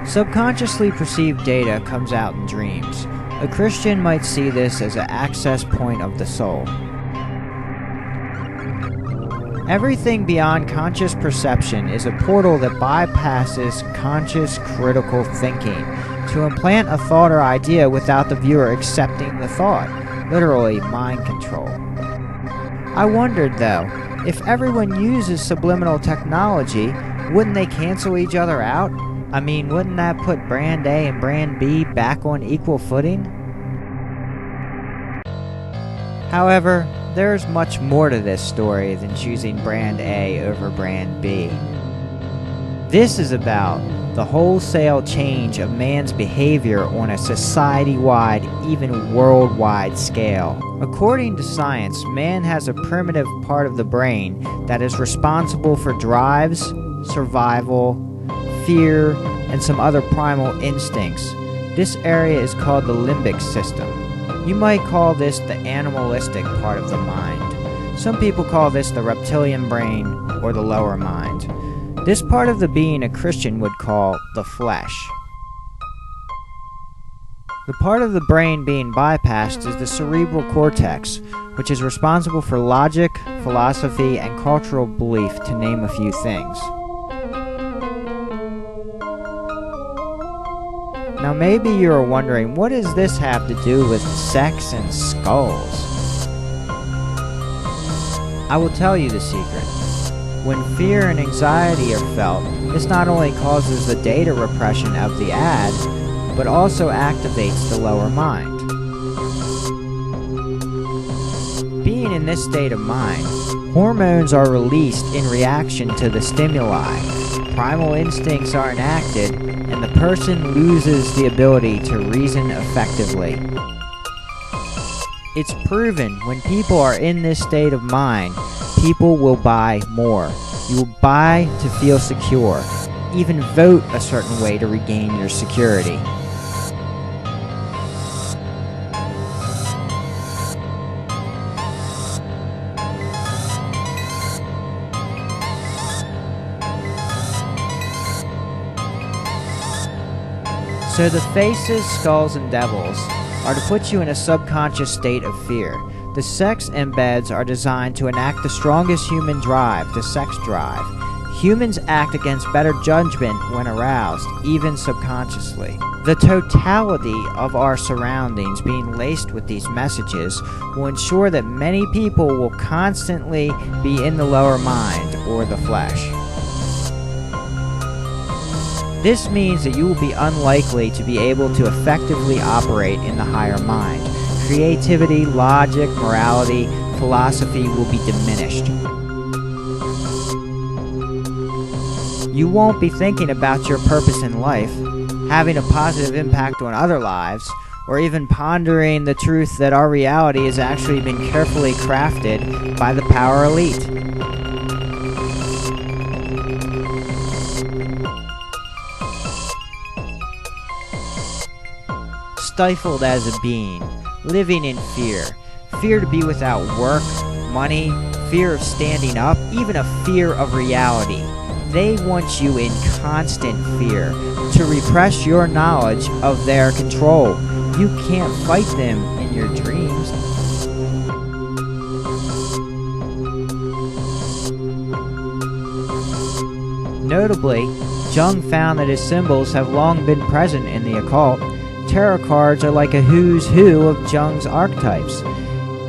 Subconsciously perceived data comes out in dreams. A Christian might see this as an access point of the soul. Everything beyond conscious perception is a portal that bypasses conscious critical thinking to implant a thought or idea without the viewer accepting the thought. Literally mind control. I wondered though, if everyone uses subliminal technology, wouldn't they cancel each other out? I mean, wouldn't that put brand A and brand B back on equal footing? However, there's much more to this story than choosing brand A over brand B. This is about the wholesale change of man's behavior on a society-wide, even worldwide scale. According to science, man has a primitive part of the brain that is responsible for drives, survival, fear, and some other primal instincts. This area is called the limbic system. You might call this the animalistic part of the mind. Some people call this the reptilian brain or the lower mind. This part of the being a Christian would call the flesh. The part of the brain being bypassed is the cerebral cortex, which is responsible for logic, philosophy, and cultural belief, to name a few things. Now maybe you're wondering, what does this have to do with sex and skulls? I will tell you the secret. When fear and anxiety are felt, this not only causes the data repression of the ad, but also activates the lower mind. Being in this state of mind, hormones are released in reaction to the stimuli. Primal instincts are enacted, and the person loses the ability to reason effectively. It's proven when people are in this state of mind, people will buy more. You will buy to feel secure, even vote a certain way to regain your security. So the faces, skulls, and devils are to put you in a subconscious state of fear. The sex embeds are designed to enact the strongest human drive, the sex drive. Humans act against better judgment when aroused, even subconsciously. The totality of our surroundings being laced with these messages will ensure that many people will constantly be in the lower mind, or the flesh. This means that you will be unlikely to be able to effectively operate in the higher mind. Creativity, logic, morality, philosophy will be diminished. You won't be thinking about your purpose in life, having a positive impact on other lives, or even pondering the truth that our reality has actually been carefully crafted by the power elite. Stifled as a being, living in fear. Fear to be without work, money, fear of standing up, even a fear of reality. They want you in constant fear to repress your knowledge of their control. You can't fight them in your dreams. Notably, Jung found that his symbols have long been present in the occult. Tarot cards are like a who's who of Jung's archetypes.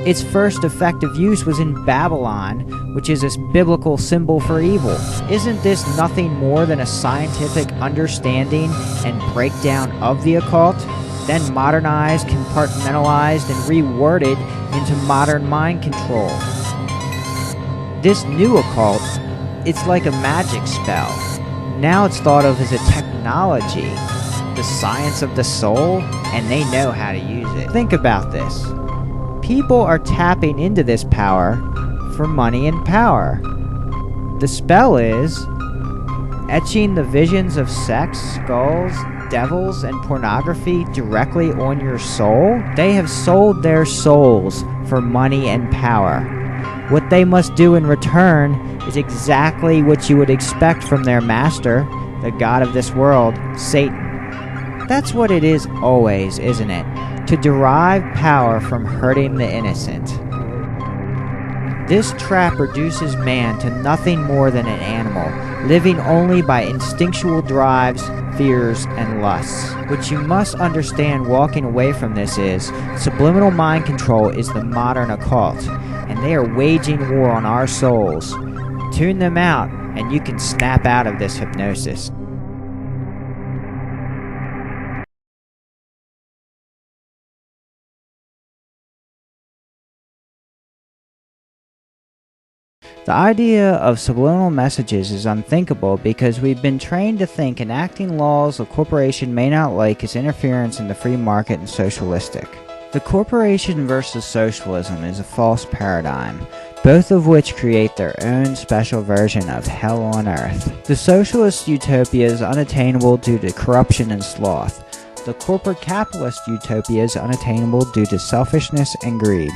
Its first effective use was in Babylon, which is a biblical symbol for evil. Isn't this nothing more than a scientific understanding and breakdown of the occult, then modernized, compartmentalized, and reworded into modern mind control? This new occult, it's like a magic spell. Now it's thought of as a technology, the science of the soul, and they know how to use it. Think about this. People are tapping into this power for money and power. The spell is etching the visions of sex, skulls, devils, and pornography directly on your soul. They have sold their souls for money and power. What they must do in return is exactly what you would expect from their master, the god of this world, Satan. That's what it is always, isn't it? To derive power from hurting the innocent. This trap reduces man to nothing more than an animal, living only by instinctual drives, fears, and lusts. What you must understand walking away from this is, subliminal mind control is the modern occult, and they are waging war on our souls. Tune them out, and you can snap out of this hypnosis. The idea of subliminal messages is unthinkable because we've been trained to think enacting laws a corporation may not like is interference in the free market and socialistic. The corporation versus socialism is a false paradigm, both of which create their own special version of hell on earth. The socialist utopia is unattainable due to corruption and sloth. The corporate capitalist utopia is unattainable due to selfishness and greed.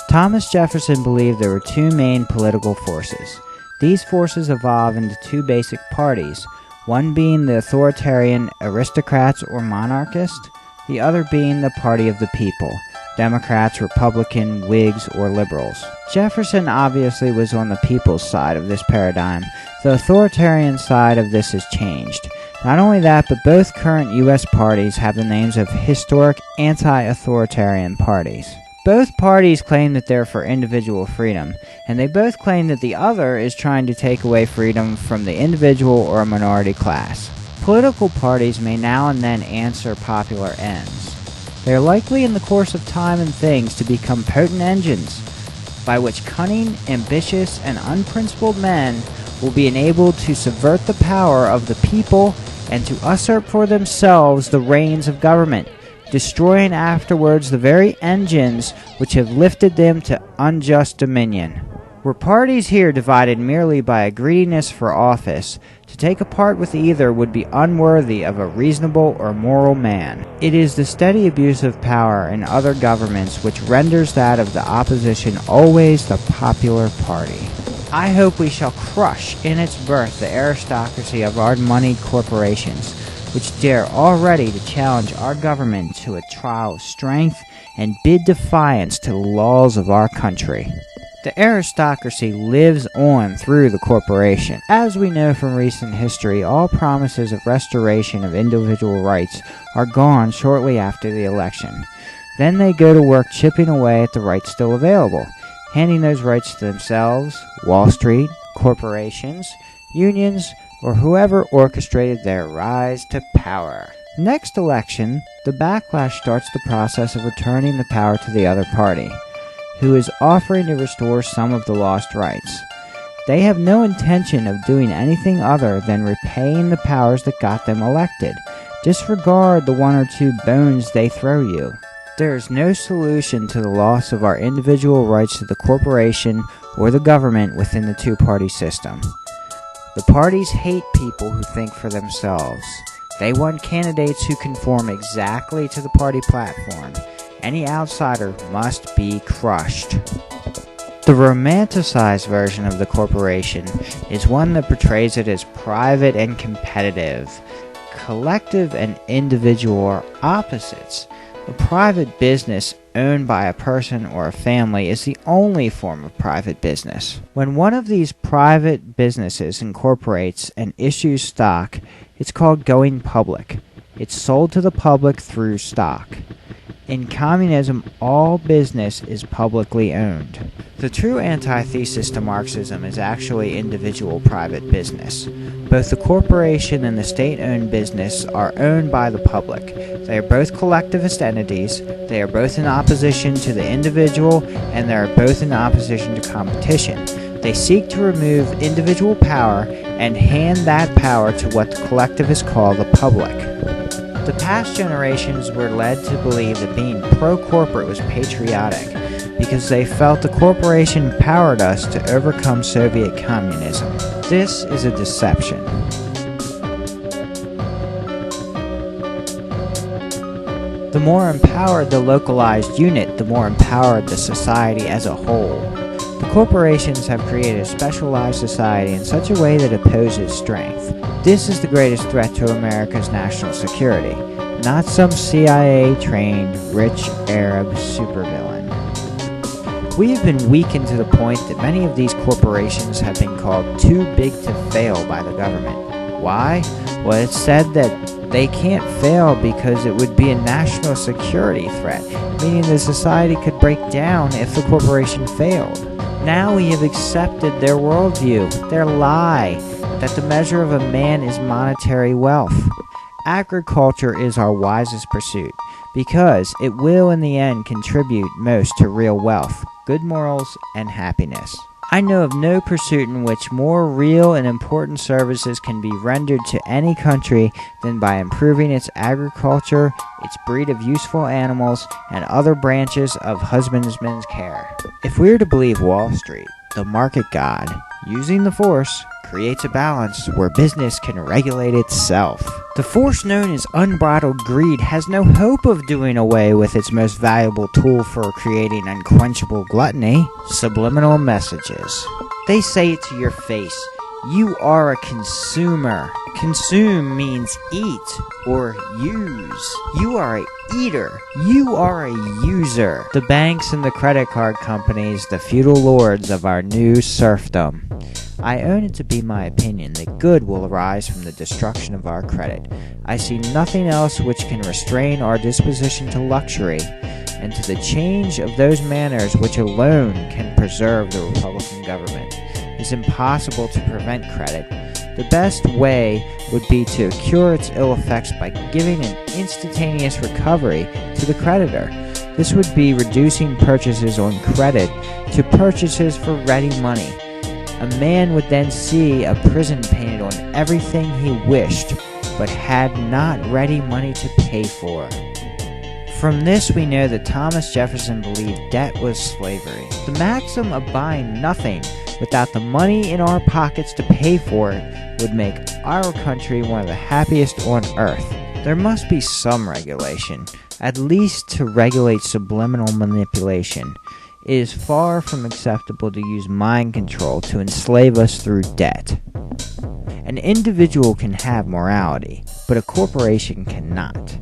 Thomas Jefferson believed there were two main political forces. These forces evolved into two basic parties, one being the authoritarian aristocrats or monarchist, the other being the party of the people, Democrats, Republican, Whigs, or Liberals. Jefferson obviously was on the people's side of this paradigm. The authoritarian side of this has changed. Not only that, but both current U.S. parties have the names of historic anti-authoritarian parties. Both parties claim that they're for individual freedom, and they both claim that the other is trying to take away freedom from the individual or a minority class. Political parties may now and then answer popular ends. They are likely in the course of time and things to become potent engines by which cunning, ambitious, and unprincipled men will be enabled to subvert the power of the people and to usurp for themselves the reins of government, destroying afterwards the very engines which have lifted them to unjust dominion. Were parties here divided merely by a greediness for office, to take a part with either would be unworthy of a reasonable or moral man. It is the steady abuse of power in other governments which renders that of the opposition always the popular party. I hope we shall crush in its birth the aristocracy of our moneyed corporations, which dare already to challenge our government to a trial of strength and bid defiance to the laws of our country. The aristocracy lives on through the corporation. As we know from recent history, all promises of restoration of individual rights are gone shortly after the election. Then they go to work chipping away at the rights still available, handing those rights to themselves, Wall Street, corporations, unions, or whoever orchestrated their rise to power. Next election, the backlash starts the process of returning the power to the other party, who is offering to restore some of the lost rights. They have no intention of doing anything other than repaying the powers that got them elected. Disregard the one or two bones they throw you. There is no solution to the loss of our individual rights to the corporation or the government within the two-party system. The parties hate people who think for themselves. They want candidates who conform exactly to the party platform. Any outsider must be crushed. The romanticized version of the corporation is one that portrays it as private and competitive. Collective and individual are opposites. A private business owned by a person or a family is the only form of private business. When one of these private businesses incorporates and issues stock, it's called going public. It's sold to the public through stock. In communism, all business is publicly owned. The true antithesis to Marxism is actually individual private business. Both the corporation and the state-owned business are owned by the public. They are both collectivist entities, they are both in opposition to the individual, and they are both in opposition to competition. They seek to remove individual power and hand that power to what the collectivists call the public. The past generations were led to believe that being pro-corporate was patriotic because they felt the corporation powered us to overcome Soviet communism. This is a deception. The more empowered the localized unit, the more empowered the society as a whole. The corporations have created a specialized society in such a way that opposes strength. This is the greatest threat to America's national security, not some CIA-trained, rich Arab supervillain. We have been weakened to the point that many of these corporations have been called too big to fail by the government. Why? Well, it's said that they can't fail because it would be a national security threat, meaning the society could break down if the corporation failed. Now we have accepted their worldview, their lie, that the measure of a man is monetary wealth. Agriculture is our wisest pursuit because it will in the end contribute most to real wealth, good morals, and happiness. I know of no pursuit in which more real and important services can be rendered to any country than by improving its agriculture, its breed of useful animals, and other branches of husbandman's care. If we are to believe Wall Street, the market god, using the force, creates a balance where business can regulate itself. The force known as unbridled greed has no hope of doing away with its most valuable tool for creating unquenchable gluttony, subliminal messages. They say it to your face, you are a consumer. Consume means eat or use. You are a eater. You are a user. The banks and the credit card companies, the feudal lords of our new serfdom. I own it to be my opinion that good will arise from the destruction of our credit. I see nothing else which can restrain our disposition to luxury, and to the change of those manners which alone can preserve the Republican government. It is impossible to prevent credit. The best way would be to cure its ill effects by giving an instantaneous recovery to the creditor. This would be reducing purchases on credit to purchases for ready money. A man would then see a prison painted on everything he wished, but had not ready money to pay for. From this we know that Thomas Jefferson believed debt was slavery. The maxim of buying nothing without the money in our pockets to pay for it would make our country one of the happiest on earth. There must be some regulation, at least to regulate subliminal manipulation. It is far from acceptable to use mind control to enslave us through debt. An individual can have morality, but a corporation cannot.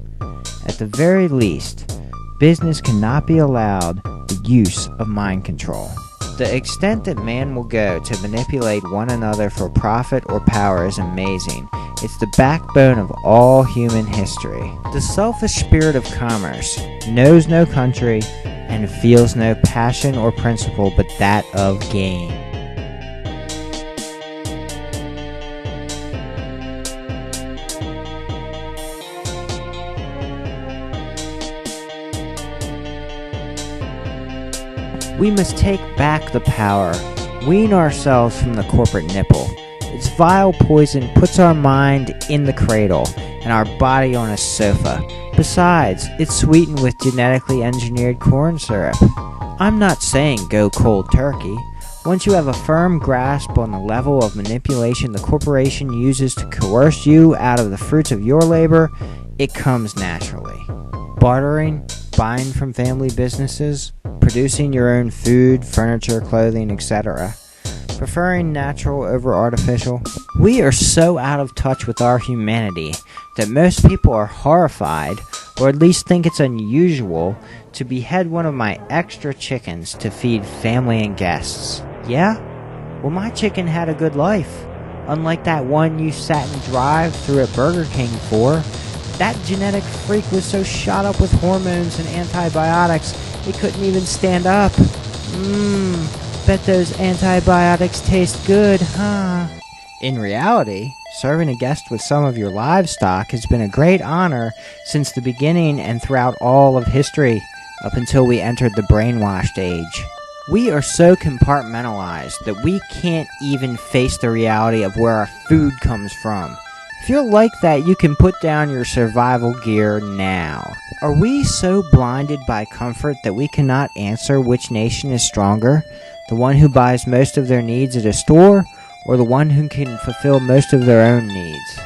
At the very least, business cannot be allowed the use of mind control. The extent that man will go to manipulate one another for profit or power is amazing. It's the backbone of all human history. The selfish spirit of commerce knows no country and feels no passion or principle but that of gain. We must take back the power, wean ourselves from the corporate nipple. Its vile poison puts our mind in the cradle and our body on a sofa. Besides, it's sweetened with genetically engineered corn syrup. I'm not saying go cold turkey. Once you have a firm grasp on the level of manipulation the corporation uses to coerce you out of the fruits of your labor, it comes naturally. Bartering, buying from family businesses, producing your own food, furniture, clothing, etc. Preferring natural over artificial. We are so out of touch with our humanity that most people are horrified, or at least think it's unusual, to behead one of my extra chickens to feed family and guests. Yeah? Well, my chicken had a good life. Unlike that one you sat in drive-thru at Burger King for. That genetic freak was so shot up with hormones and antibiotics, it couldn't even stand up. Bet those antibiotics taste good, huh? In reality, serving a guest with some of your livestock has been a great honor since the beginning and throughout all of history, up until we entered the brainwashed age. We are so compartmentalized that we can't even face the reality of where our food comes from. If you're like that, you can put down your survival gear now. Are we so blinded by comfort that we cannot answer which nation is stronger? The one who buys most of their needs at a store, or the one who can fulfill most of their own needs?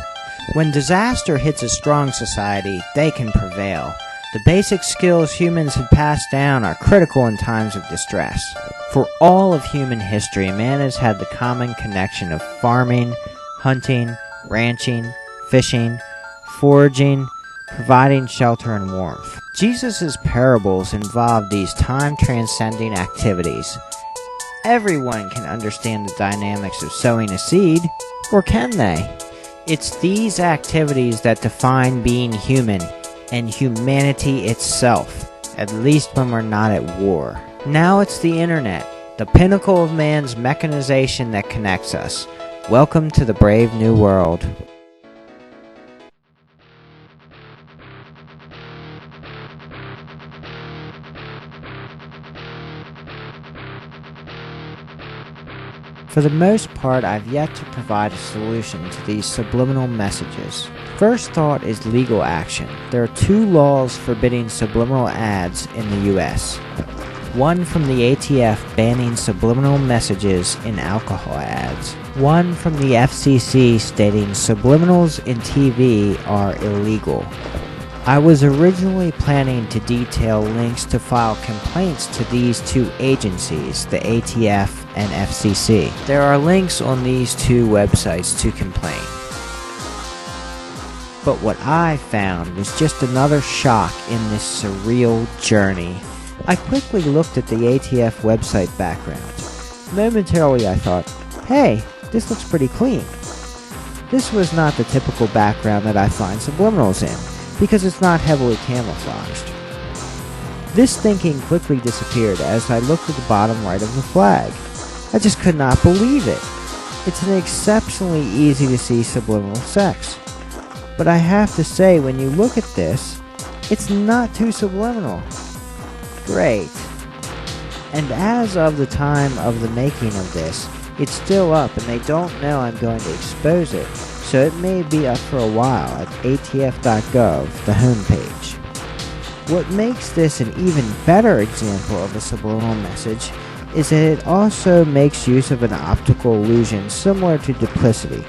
When disaster hits a strong society, they can prevail. The basic skills humans have passed down are critical in times of distress. For all of human history, man has had the common connection of farming, hunting, ranching, fishing, foraging, providing shelter and warmth. Jesus' parables involve these time-transcending activities. Everyone can understand the dynamics of sowing a seed, or can they? It's these activities that define being human and humanity itself, at least when we're not at war. Now it's the internet, the pinnacle of man's mechanization that connects us. Welcome to the brave new world. For the most part, I've yet to provide a solution to these subliminal messages. First thought is legal action. There are 2 laws forbidding subliminal ads in the US. One from the ATF banning subliminal messages in alcohol ads. One from the FCC stating subliminals in TV are illegal. I was originally planning to detail links to file complaints to these 2 agencies, the ATF and FCC. There are links on these 2 websites to complain. But what I found was just another shock in this surreal journey. I quickly looked at the ATF website background. Momentarily I thought, hey, this looks pretty clean. This was not the typical background that I find subliminals in, because it's not heavily camouflaged. This thinking quickly disappeared as I looked at the bottom right of the flag. I just could not believe it. It's an exceptionally easy to see subliminal sex. But I have to say, when you look at this, it's not too subliminal. Great. And as of the time of the making of this, it's still up and they don't know I'm going to expose it, so it may be up for a while at atf.gov, the homepage. What makes this an even better example of a subliminal message is that it also makes use of an optical illusion similar to duplicity.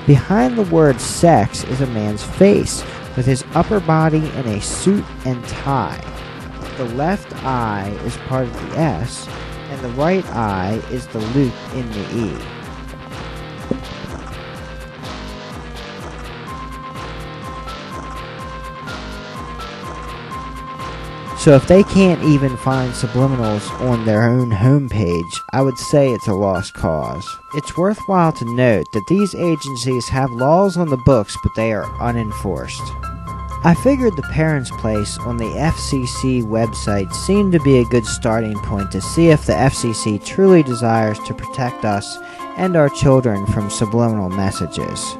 Behind the word sex is a man's face, with his upper body in a suit and tie. The left eye is part of the S, and the right eye is the loop in the E. So if they can't even find subliminals on their own homepage, I would say it's a lost cause. It's worthwhile to note that these agencies have laws on the books, but they are unenforced. I figured the Parents' Place on the FCC website seemed to be a good starting point to see if the FCC truly desires to protect us and our children from subliminal messages.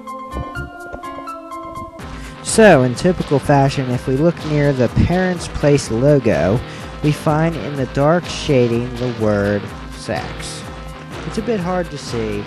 So, in typical fashion, if we look near the Parents' Place logo, we find in the dark shading the word sex. It's a bit hard to see.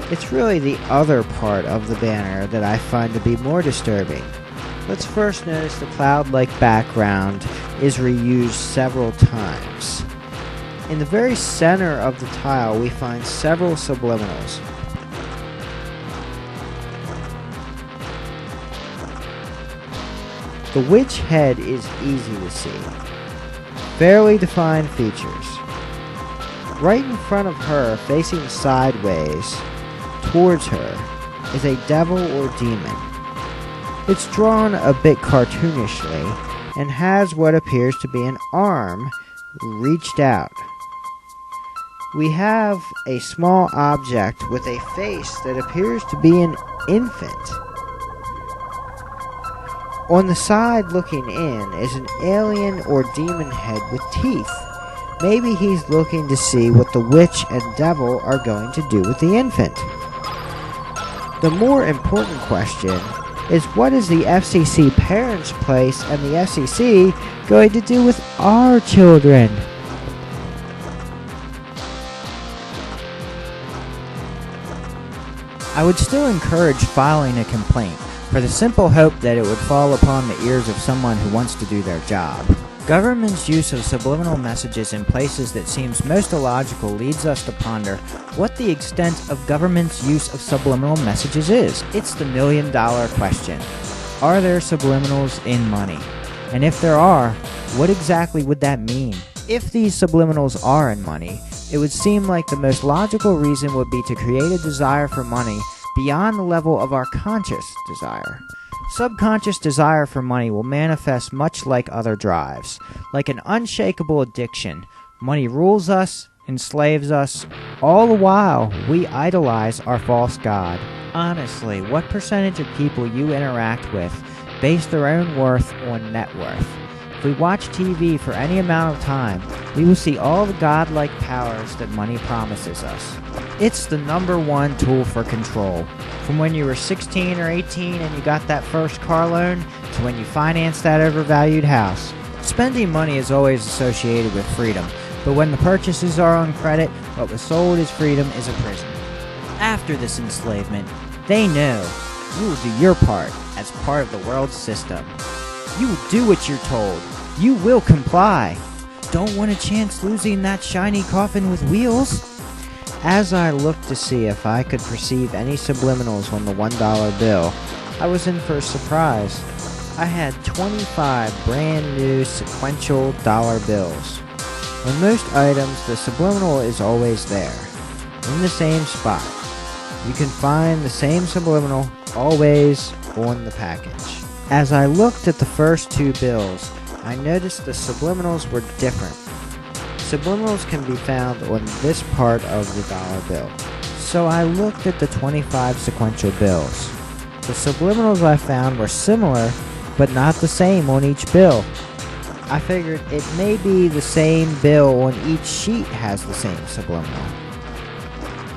It's really the other part of the banner that I find to be more disturbing. Let's first notice the cloud-like background is reused several times. In the very center of the tile, we find several subliminals. The witch head is easy to see. Fairly defined features. Right in front of her, facing sideways towards her, is a devil or demon. It's drawn a bit cartoonishly and has what appears to be an arm reached out. We have a small object with a face that appears to be an infant. On the side looking in is an alien or demon head with teeth. Maybe he's looking to see what the witch and devil are going to do with the infant. The more important question is, what is the FCC Parents' Place and the FCC going to do with our children? I would still encourage filing a complaint, for the simple hope that it would fall upon the ears of someone who wants to do their job. Government's use of subliminal messages in places that seems most illogical leads us to ponder what the extent of government's use of subliminal messages is. It's the million-dollar question. Are there subliminals in money? And if there are, what exactly would that mean? If these subliminals are in money, it would seem like the most logical reason would be to create a desire for money beyond the level of our conscious desire. Subconscious desire for money will manifest much like other drives. Like an unshakable addiction, money rules us, enslaves us, all the while we idolize our false god. Honestly, what percentage of people you interact with base their own worth on net worth? If we watch TV for any amount of time, we will see all the godlike powers that money promises us. It's the #1 tool for control. From when you were 16 or 18 and you got that first car loan, to when you financed that overvalued house. Spending money is always associated with freedom, but when the purchases are on credit, what was sold as freedom is a prison. After this enslavement, they know you will do your part as part of the world's system. You will do what you're told. You will comply. Don't want a chance losing that shiny coffin with wheels? As I looked to see if I could perceive any subliminals on the $1 bill, I was in for a surprise. I had 25 brand new sequential dollar bills. On most items, the subliminal is always there, in the same spot. You can find the same subliminal always on the package. As I looked at the first 2 bills, I noticed the subliminals were different. Subliminals can be found on this part of the dollar bill. So I looked at the 25 sequential bills. The subliminals I found were similar, but not the same on each bill. I figured it may be the same bill on each sheet has the same subliminal.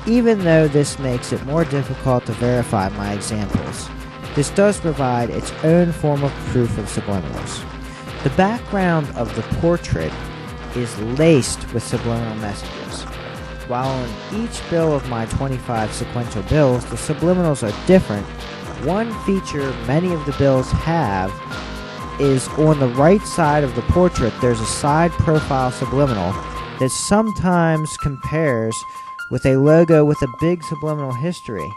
Even though this makes it more difficult to verify my examples, this does provide its own form of proof of subliminals. The background of the portrait is laced with subliminal messages. While on each bill of my 25 sequential bills, the subliminals are different, one feature many of the bills have is on the right side of the portrait there's a side profile subliminal that sometimes compares with a logo with a big subliminal history,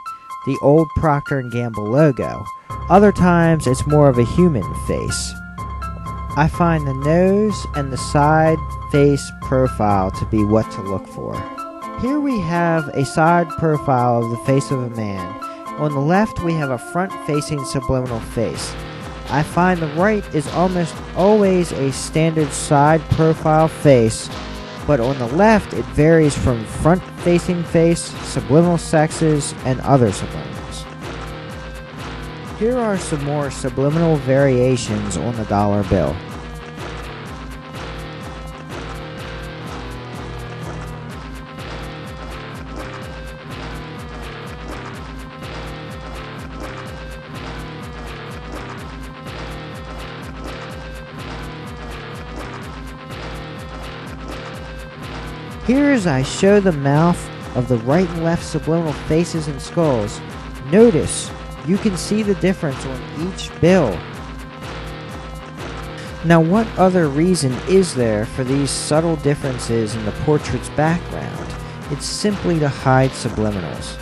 the old Procter & Gamble logo. Other times it's more of a human face. I find the nose and the side face profile to be what to look for. Here we have a side profile of the face of a man. On the left we have a front-facing subliminal face. I find the right is almost always a standard side profile face, but on the left it varies from front-facing face, subliminal sexes, and other subliminals. Here are some more subliminal variations on the dollar bill. Here as I show the mouth of the right and left subliminal faces and skulls, notice you can see the difference on each bill. Now what other reason is there for these subtle differences in the portrait's background? It's simply to hide subliminals.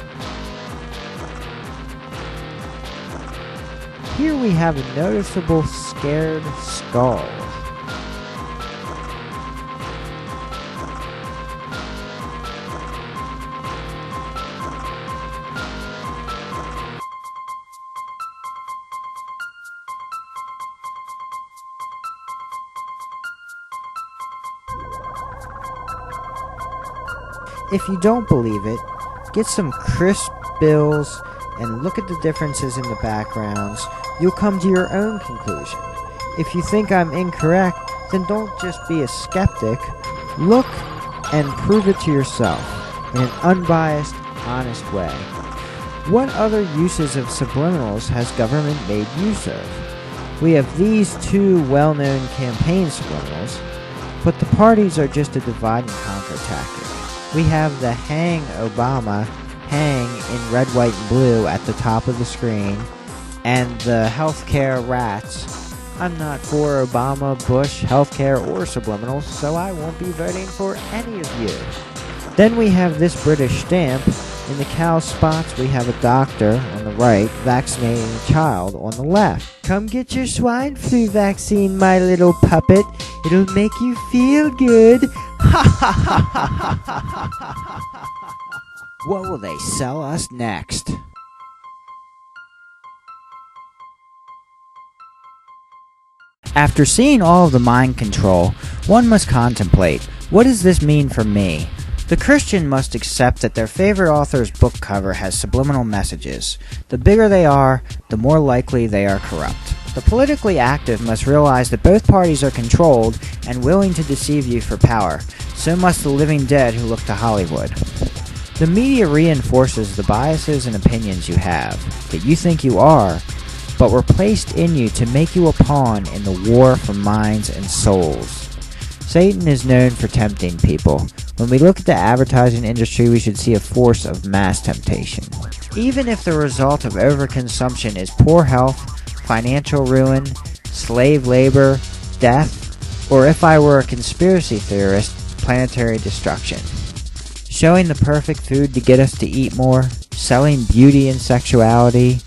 Here we have a noticeable scared skull. If you don't believe it, get some crisp bills and look at the differences in the backgrounds. You'll come to your own conclusion. If you think I'm incorrect, then don't just be a skeptic. Look and prove it to yourself in an unbiased, honest way. What other uses of subliminals has government made use of? We have these two well-known campaign subliminals, but the parties are just a divide and conquer tactic. We have the Hang Obama, hang in red, white, and blue at the top of the screen, and the healthcare rats. I'm not for Obama, Bush, healthcare, or subliminals, so I won't be voting for any of you. Then we have this British stamp. In the cow spots, we have a doctor on the right vaccinating a child on the left. Come get your swine flu vaccine, my little puppet. It'll make you feel good. What will they sell us next? After seeing all of the mind control, one must contemplate, what does this mean for me? The Christian must accept that their favorite author's book cover has subliminal messages. The bigger they are, the more likely they are corrupt. The politically active must realize that both parties are controlled and willing to deceive you for power. So must the living dead who look to Hollywood. The media reinforces the biases and opinions you have, that you think you are, but were placed in you to make you a pawn in the war for minds and souls. Satan is known for tempting people. When we look at the advertising industry, we should see a force of mass temptation. Even if the result of overconsumption is poor health, financial ruin, slave labor, death, or if I were a conspiracy theorist, planetary destruction. Showing the perfect food to get us to eat more, selling beauty and sexuality,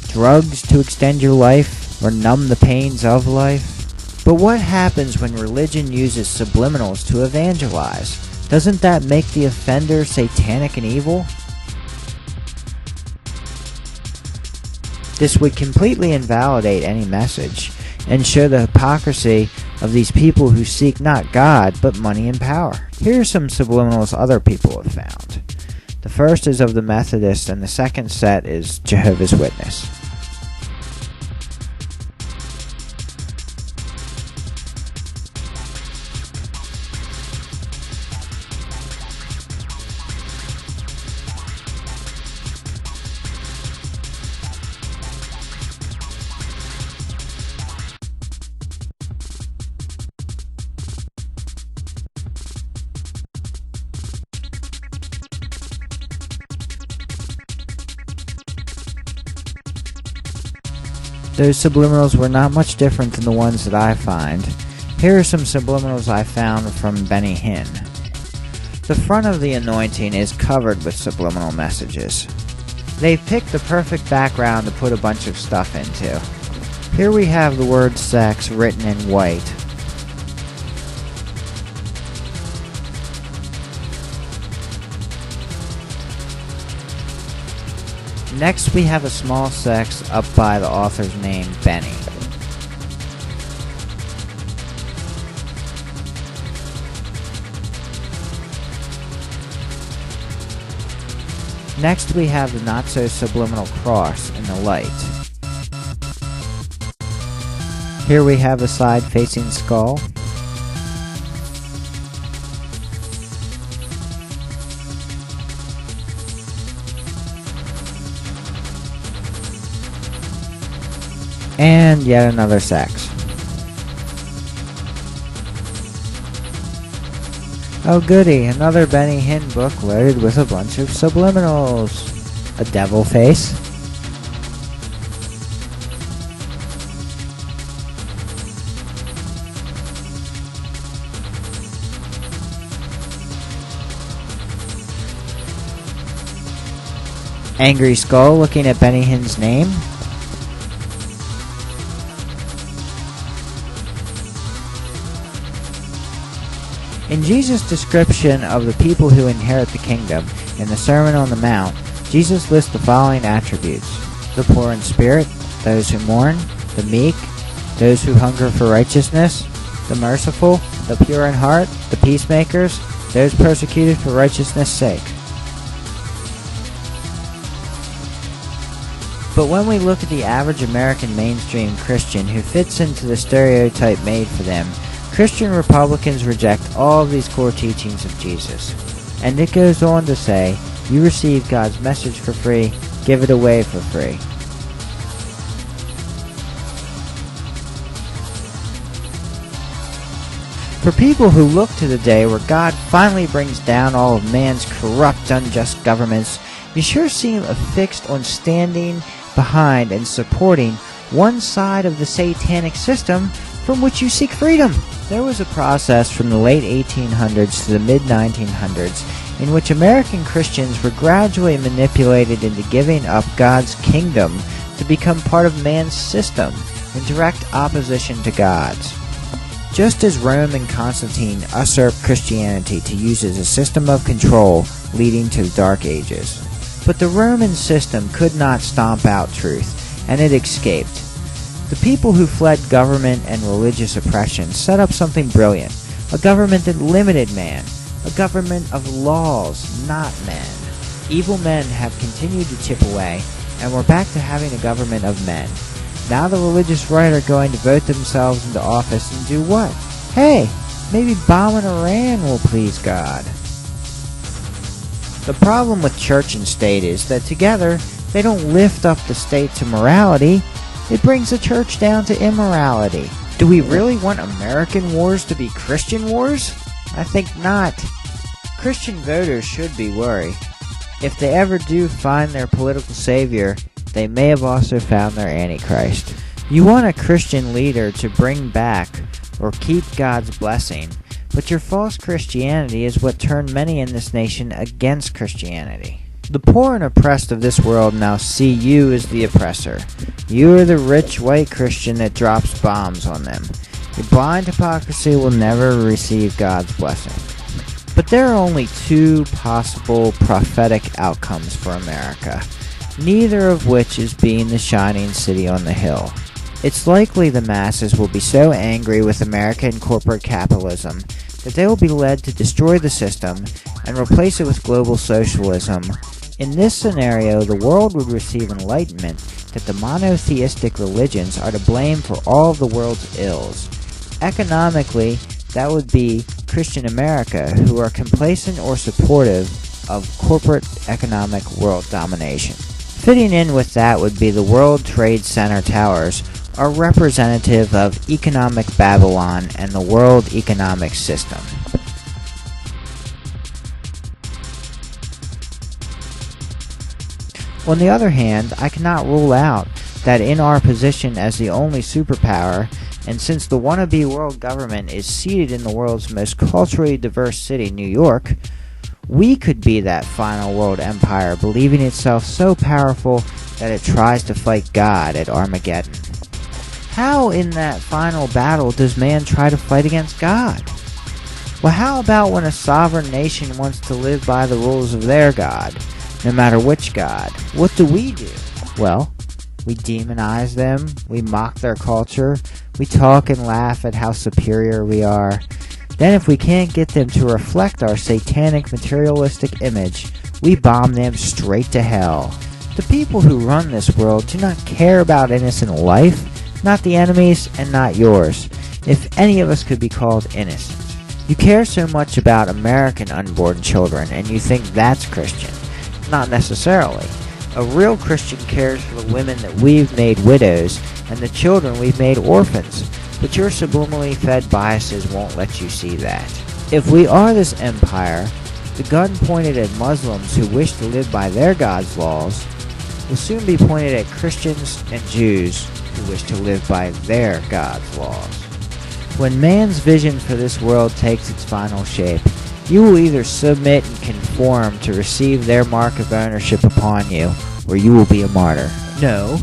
drugs to extend your life or numb the pains of life. But what happens when religion uses subliminals to evangelize? Doesn't that make the offender satanic and evil? This would completely invalidate any message and show the hypocrisy of these people who seek not God but money and power. Here are some subliminals other people have found. The first is of the Methodist and the second set is Jehovah's Witness. Those subliminals were not much different than the ones that I find. Here are some subliminals I found from Benny Hinn. The front of the anointing is covered with subliminal messages. They've picked the perfect background to put a bunch of stuff into. Here we have the word sex written in white. Next we have a small sex up by the author's name, Benny. Next we have the not-so-subliminal cross in the light. Here we have a side-facing skull. And yet another sex. Oh goody, another Benny Hinn book loaded with a bunch of subliminals. A devil face. Angry skull looking at Benny Hinn's name. In Jesus' description of the people who inherit the kingdom in the Sermon on the Mount, Jesus lists the following attributes: the poor in spirit, those who mourn, the meek, those who hunger for righteousness, the merciful, the pure in heart, the peacemakers, those persecuted for righteousness' sake. But when we look at the average American mainstream Christian who fits into the stereotype made for them, Christian Republicans reject all of these core teachings of Jesus. And it goes on to say, you receive God's message for free, give it away for free. For people who look to the day where God finally brings down all of man's corrupt, unjust governments, you sure seem affixed on standing behind and supporting one side of the satanic system from which you seek freedom. There was a process from the late 1800s to the mid-1900s in which American Christians were gradually manipulated into giving up God's kingdom to become part of man's system in direct opposition to God's. Just as Rome and Constantine usurped Christianity to use as a system of control leading to the Dark Ages. But the Roman system could not stomp out truth, and it escaped. The people who fled government and religious oppression set up something brilliant, a government that limited man, a government of laws, not men. Evil men have continued to chip away, and we're back to having a government of men. Now the religious right are going to vote themselves into office and do what? Hey, maybe bombing Iran will please God. The problem with church and state is that together, they don't lift up the state to morality. It brings the church down to immorality. Do we really want American wars to be Christian wars? I think not. Christian voters should be worried. If they ever do find their political savior, they may have also found their Antichrist. You want a Christian leader to bring back or keep God's blessing, but your false Christianity is what turned many in this nation against Christianity. The poor and oppressed of this world now see you as the oppressor. You are the rich white Christian that drops bombs on them. Your blind hypocrisy will never receive God's blessing. But there are only two possible prophetic outcomes for America, neither of which is being the shining city on the hill. It's likely the masses will be so angry with American corporate capitalism that they will be led to destroy the system and replace it with global socialism. In this scenario, the world would receive enlightenment that the monotheistic religions are to blame for all of the world's ills. Economically, that would be Christian America, who are complacent or supportive of corporate economic world domination. Fitting in with that would be the World Trade Center towers, are representative of economic Babylon and the world economic system. On the other hand, I cannot rule out that in our position as the only superpower, and since the wannabe world government is seated in the world's most culturally diverse city, New York, We could be that final world empire, believing itself so powerful that it tries to fight God at Armageddon. How in that final battle does man try to fight against God? Well, how about when a sovereign nation wants to live by the rules of their God, no matter which God? What do? Well, we demonize them, we mock their culture, we talk and laugh at how superior we are. Then if we can't get them to reflect our satanic materialistic image, we bomb them straight to hell. The people who run this world do not care about innocent life, not the enemy's and not yours, if any of us could be called innocent. You care so much about American unborn children and you think that's Christian. Not necessarily. A real Christian cares for the women that we've made widows and the children we've made orphans, but your subliminally fed biases won't let you see that. If we are this empire, the gun pointed at Muslims who wish to live by their God's laws will soon be pointed at Christians and Jews who wish to live by their God's laws. When man's vision for this world takes its final shape, you will either submit and conform to receive their mark of ownership upon you, or you will be a martyr. No,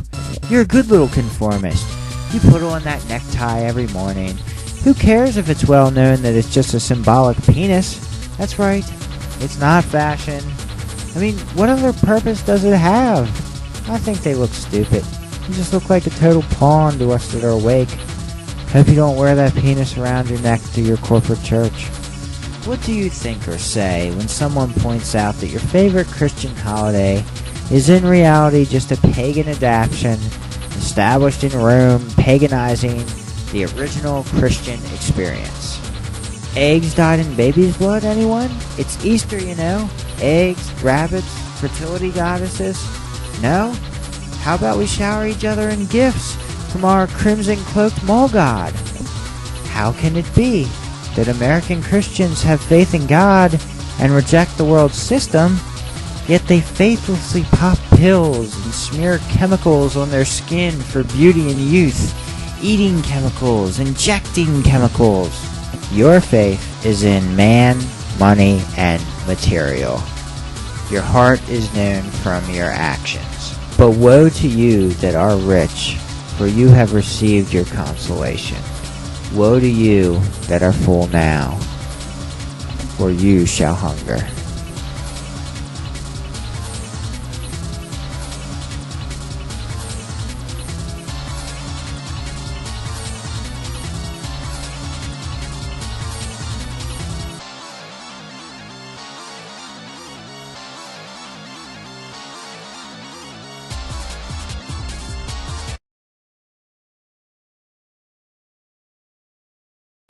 you're a good little conformist. You put on that necktie every morning. Who cares if it's well known that it's just a symbolic penis? That's right, it's not fashion. I mean, what other purpose does it have? I think they look stupid. You just look like a total pawn to us that are awake. Hope you don't wear that penis around your neck to your corporate church. What do you think or say when someone points out that your favorite Christian holiday is in reality just a pagan adaptation established in Rome, paganizing the original Christian experience? Eggs dyed in baby's blood, anyone? It's Easter, you know. Eggs, rabbits, fertility goddesses. No? How about we shower each other in gifts from our crimson-cloaked mole god? How can it be that American Christians have faith in God and reject the world system, yet they faithlessly pop pills and smear chemicals on their skin for beauty and youth, eating chemicals, injecting chemicals? Your faith is in man, money, and material. Your heart is known from your actions. But woe to you that are rich, for you have received your consolation. Woe to you that are full now, for you shall hunger.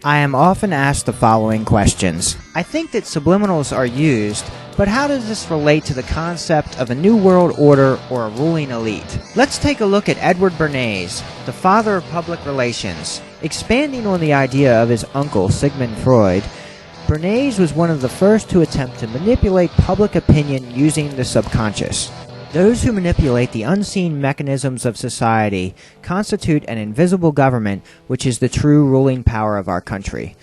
I am often asked the following questions. I think that subliminals are used, but how does this relate to the concept of a new world order or a ruling elite? Let's take a look at Edward Bernays, the father of public relations. Expanding on the idea of his uncle, Sigmund Freud, Bernays was one of the first to attempt to manipulate public opinion using the subconscious. Those who manipulate the unseen mechanisms of society constitute an invisible government, which is the true ruling power of our country.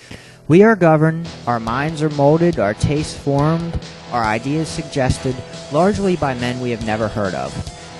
We are governed, our minds are molded, our tastes formed, our ideas suggested, largely by men we have never heard of.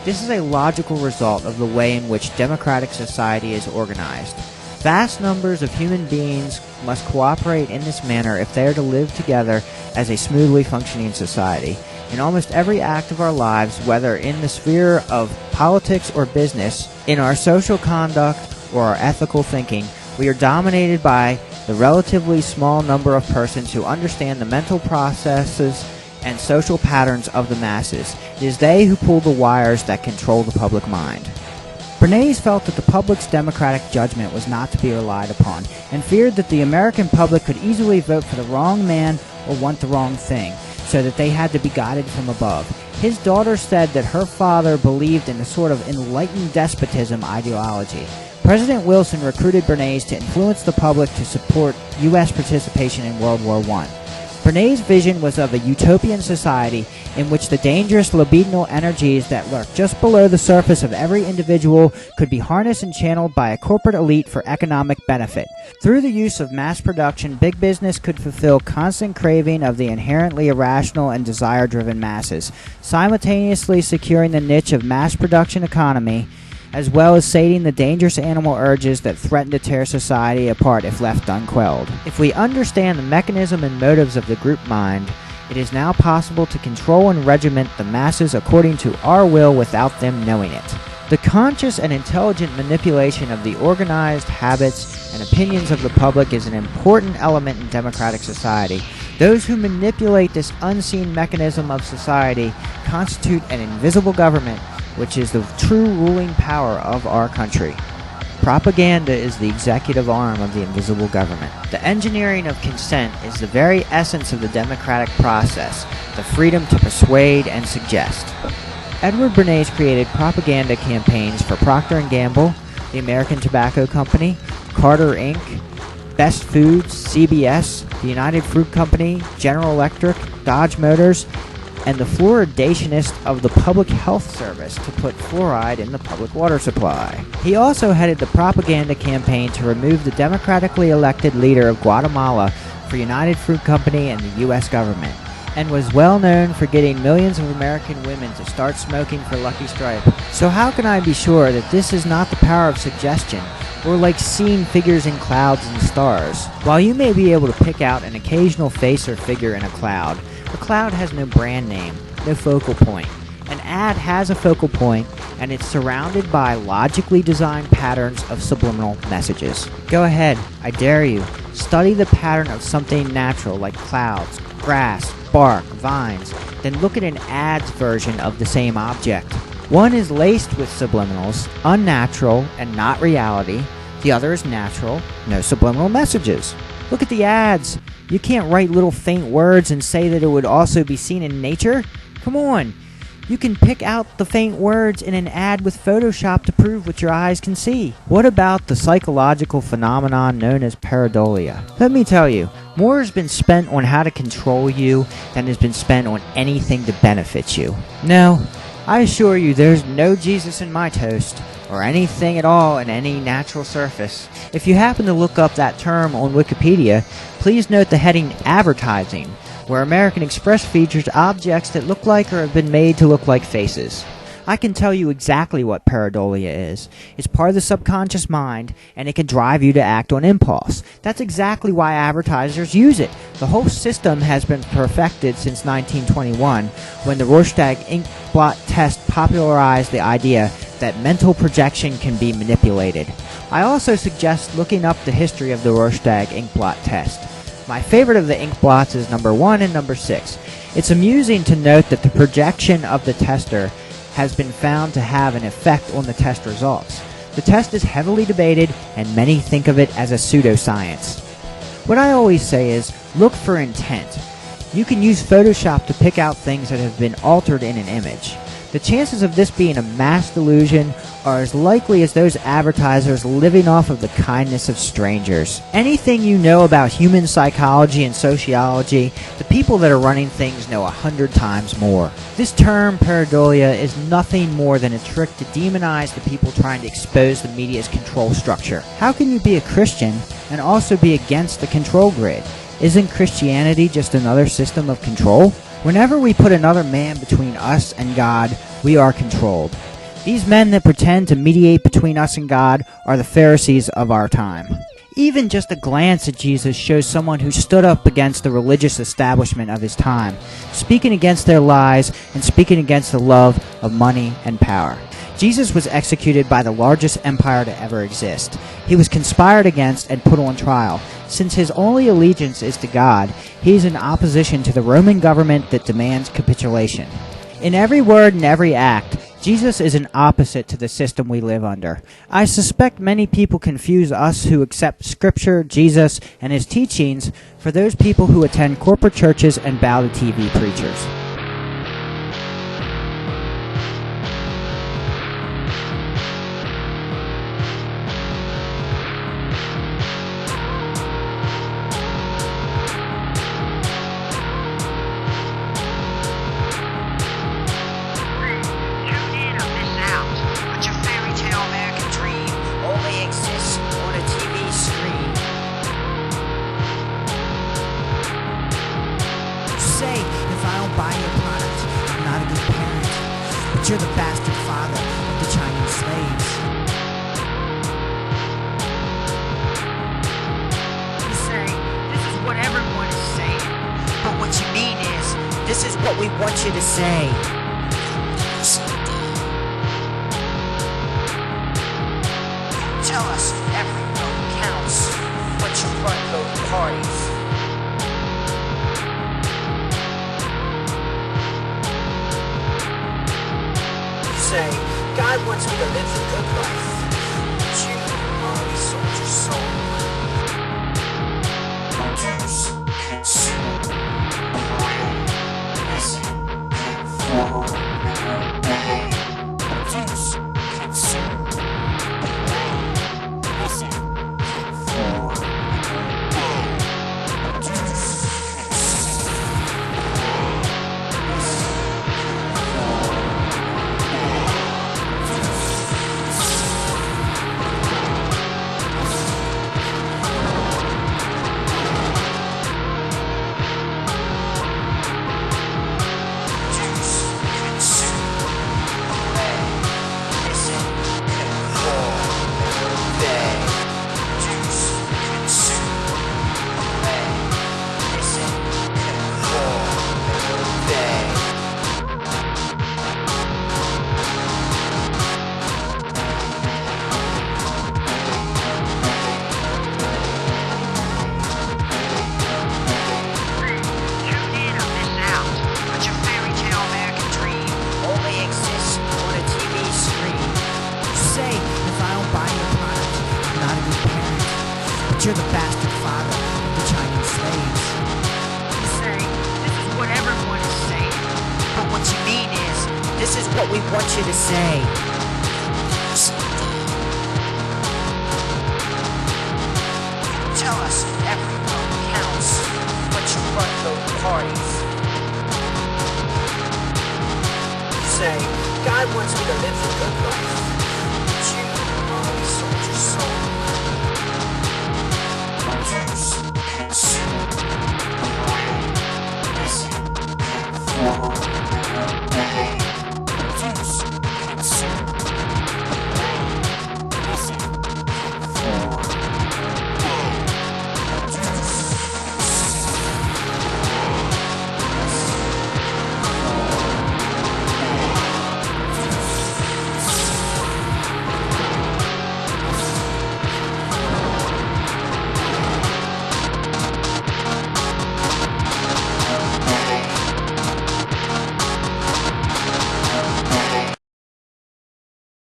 This is a logical result of the way in which democratic society is organized. Vast numbers of human beings must cooperate in this manner if they are to live together as a smoothly functioning society. In almost every act of our lives, whether in the sphere of politics or business, in our social conduct or our ethical thinking, we are dominated by the relatively small number of persons who understand the mental processes and social patterns of the masses. It is they who pull the wires that control the public mind. Bernays felt that the public's democratic judgment was not to be relied upon, and feared that the American public could easily vote for the wrong man or want the wrong thing, so that they had to be guided from above. His daughter said that her father believed in a sort of enlightened despotism ideology. President Wilson recruited Bernays to influence the public to support U.S. participation in World War I. Brené's vision was of a utopian society in which the dangerous libidinal energies that lurk just below the surface of every individual could be harnessed and channeled by a corporate elite for economic benefit. Through the use of mass production, big business could fulfill constant craving of the inherently irrational and desire-driven masses, simultaneously securing the niche of mass production economy, as well as sating the dangerous animal urges that threaten to tear society apart if left unquelled. If we understand the mechanism and motives of the group mind, it is now possible to control and regiment the masses according to our will without them knowing it. The conscious and intelligent manipulation of the organized habits and opinions of the public is an important element in democratic society. Those who manipulate this unseen mechanism of society constitute an invisible government, which is the true ruling power of our country. Propaganda is the executive arm of the invisible government. The engineering of consent is the very essence of the democratic process, the freedom to persuade and suggest. Edward Bernays created propaganda campaigns for Procter & Gamble, the American Tobacco Company, Carter Inc., Best Foods, CBS, the United Fruit Company, General Electric, Dodge Motors, and the fluoridationist of the Public Health Service to put fluoride in the public water supply. He also headed the propaganda campaign to remove the democratically elected leader of Guatemala for United Fruit Company and the U.S. government, and was well known for getting millions of American women to start smoking for Lucky Strike. So how can I be sure that this is not the power of suggestion, or like seeing figures in clouds and stars? While you may be able to pick out an occasional face or figure in a cloud has no brand name, no focal point. An ad has a focal point, and it's surrounded by logically designed patterns of subliminal messages. Go ahead, I dare you. Study the pattern of something natural like clouds, grass, bark, vines, then look at an ad's version of the same object. One is laced with subliminals, unnatural and not reality. The other is natural, no subliminal messages. Look at the ads. You can't write little faint words and say that it would also be seen in nature. Come on. You can pick out the faint words in an ad with Photoshop to prove what your eyes can see. What about the psychological phenomenon known as pareidolia? Let me tell you, more has been spent on how to control you than has been spent on anything to benefit you. No, I assure you there's no Jesus in my toast, or anything at all in any natural surface. If you happen to look up that term on Wikipedia, please note the heading Advertising, where American Express features objects that look like or have been made to look like faces. I can tell you exactly what pareidolia is. It's part of the subconscious mind, and it can drive you to act on impulse. That's exactly why advertisers use it. The whole system has been perfected since 1921, when the Rorschach ink blot test popularized the idea that mental projection can be manipulated. I also suggest looking up the history of the Rorschach ink blot test. My favorite of the ink blots is number 1 and number 6. It's amusing to note that the projection of the tester has been found to have an effect on the test results. The test is heavily debated, and many think of it as a pseudoscience. What I always say is, look for intent. You can use Photoshop to pick out things that have been altered in an image. The chances of this being a mass delusion are as likely as those advertisers living off of the kindness of strangers. Anything you know about human psychology and sociology, the people that are running things know 100 times more. This term, pareidolia, is nothing more than a trick to demonize the people trying to expose the media's control structure. How can you be a Christian and also be against the control grid? Isn't Christianity just another system of control? Whenever we put another man between us and God, we are controlled. These men that pretend to mediate between us and God are the Pharisees of our time. Even just a glance at Jesus shows someone who stood up against the religious establishment of his time, speaking against their lies and speaking against the love of money and power. Jesus was executed by the largest empire to ever exist. He was conspired against and put on trial. Since his only allegiance is to God, he is in opposition to the Roman government that demands capitulation. In every word and every act, Jesus is an opposite to the system we live under. I suspect many people confuse us who accept Scripture, Jesus, and his teachings for those people who attend corporate churches and bow to TV preachers. don't buy your product, I'm not a good parent. But you're the bastard father of the Chinese slaves. You say, this is what everyone is saying. But what you mean is, this is what we want you to say. Tell us every vote counts, but you run those parties. You say, God wants me to live the good life, but you already sold your soul. Choose, consume, listen, follow, obey. Choose, consume. You're the bastard father of the Chinese slaves. You say, this is what everyone is saying. But what you mean is, this is what we want you to say. Tell us every vote counts, but you run those parties. You say, God wants me to live the good life, but you already sold your soul. Choose, consume, listen, follow.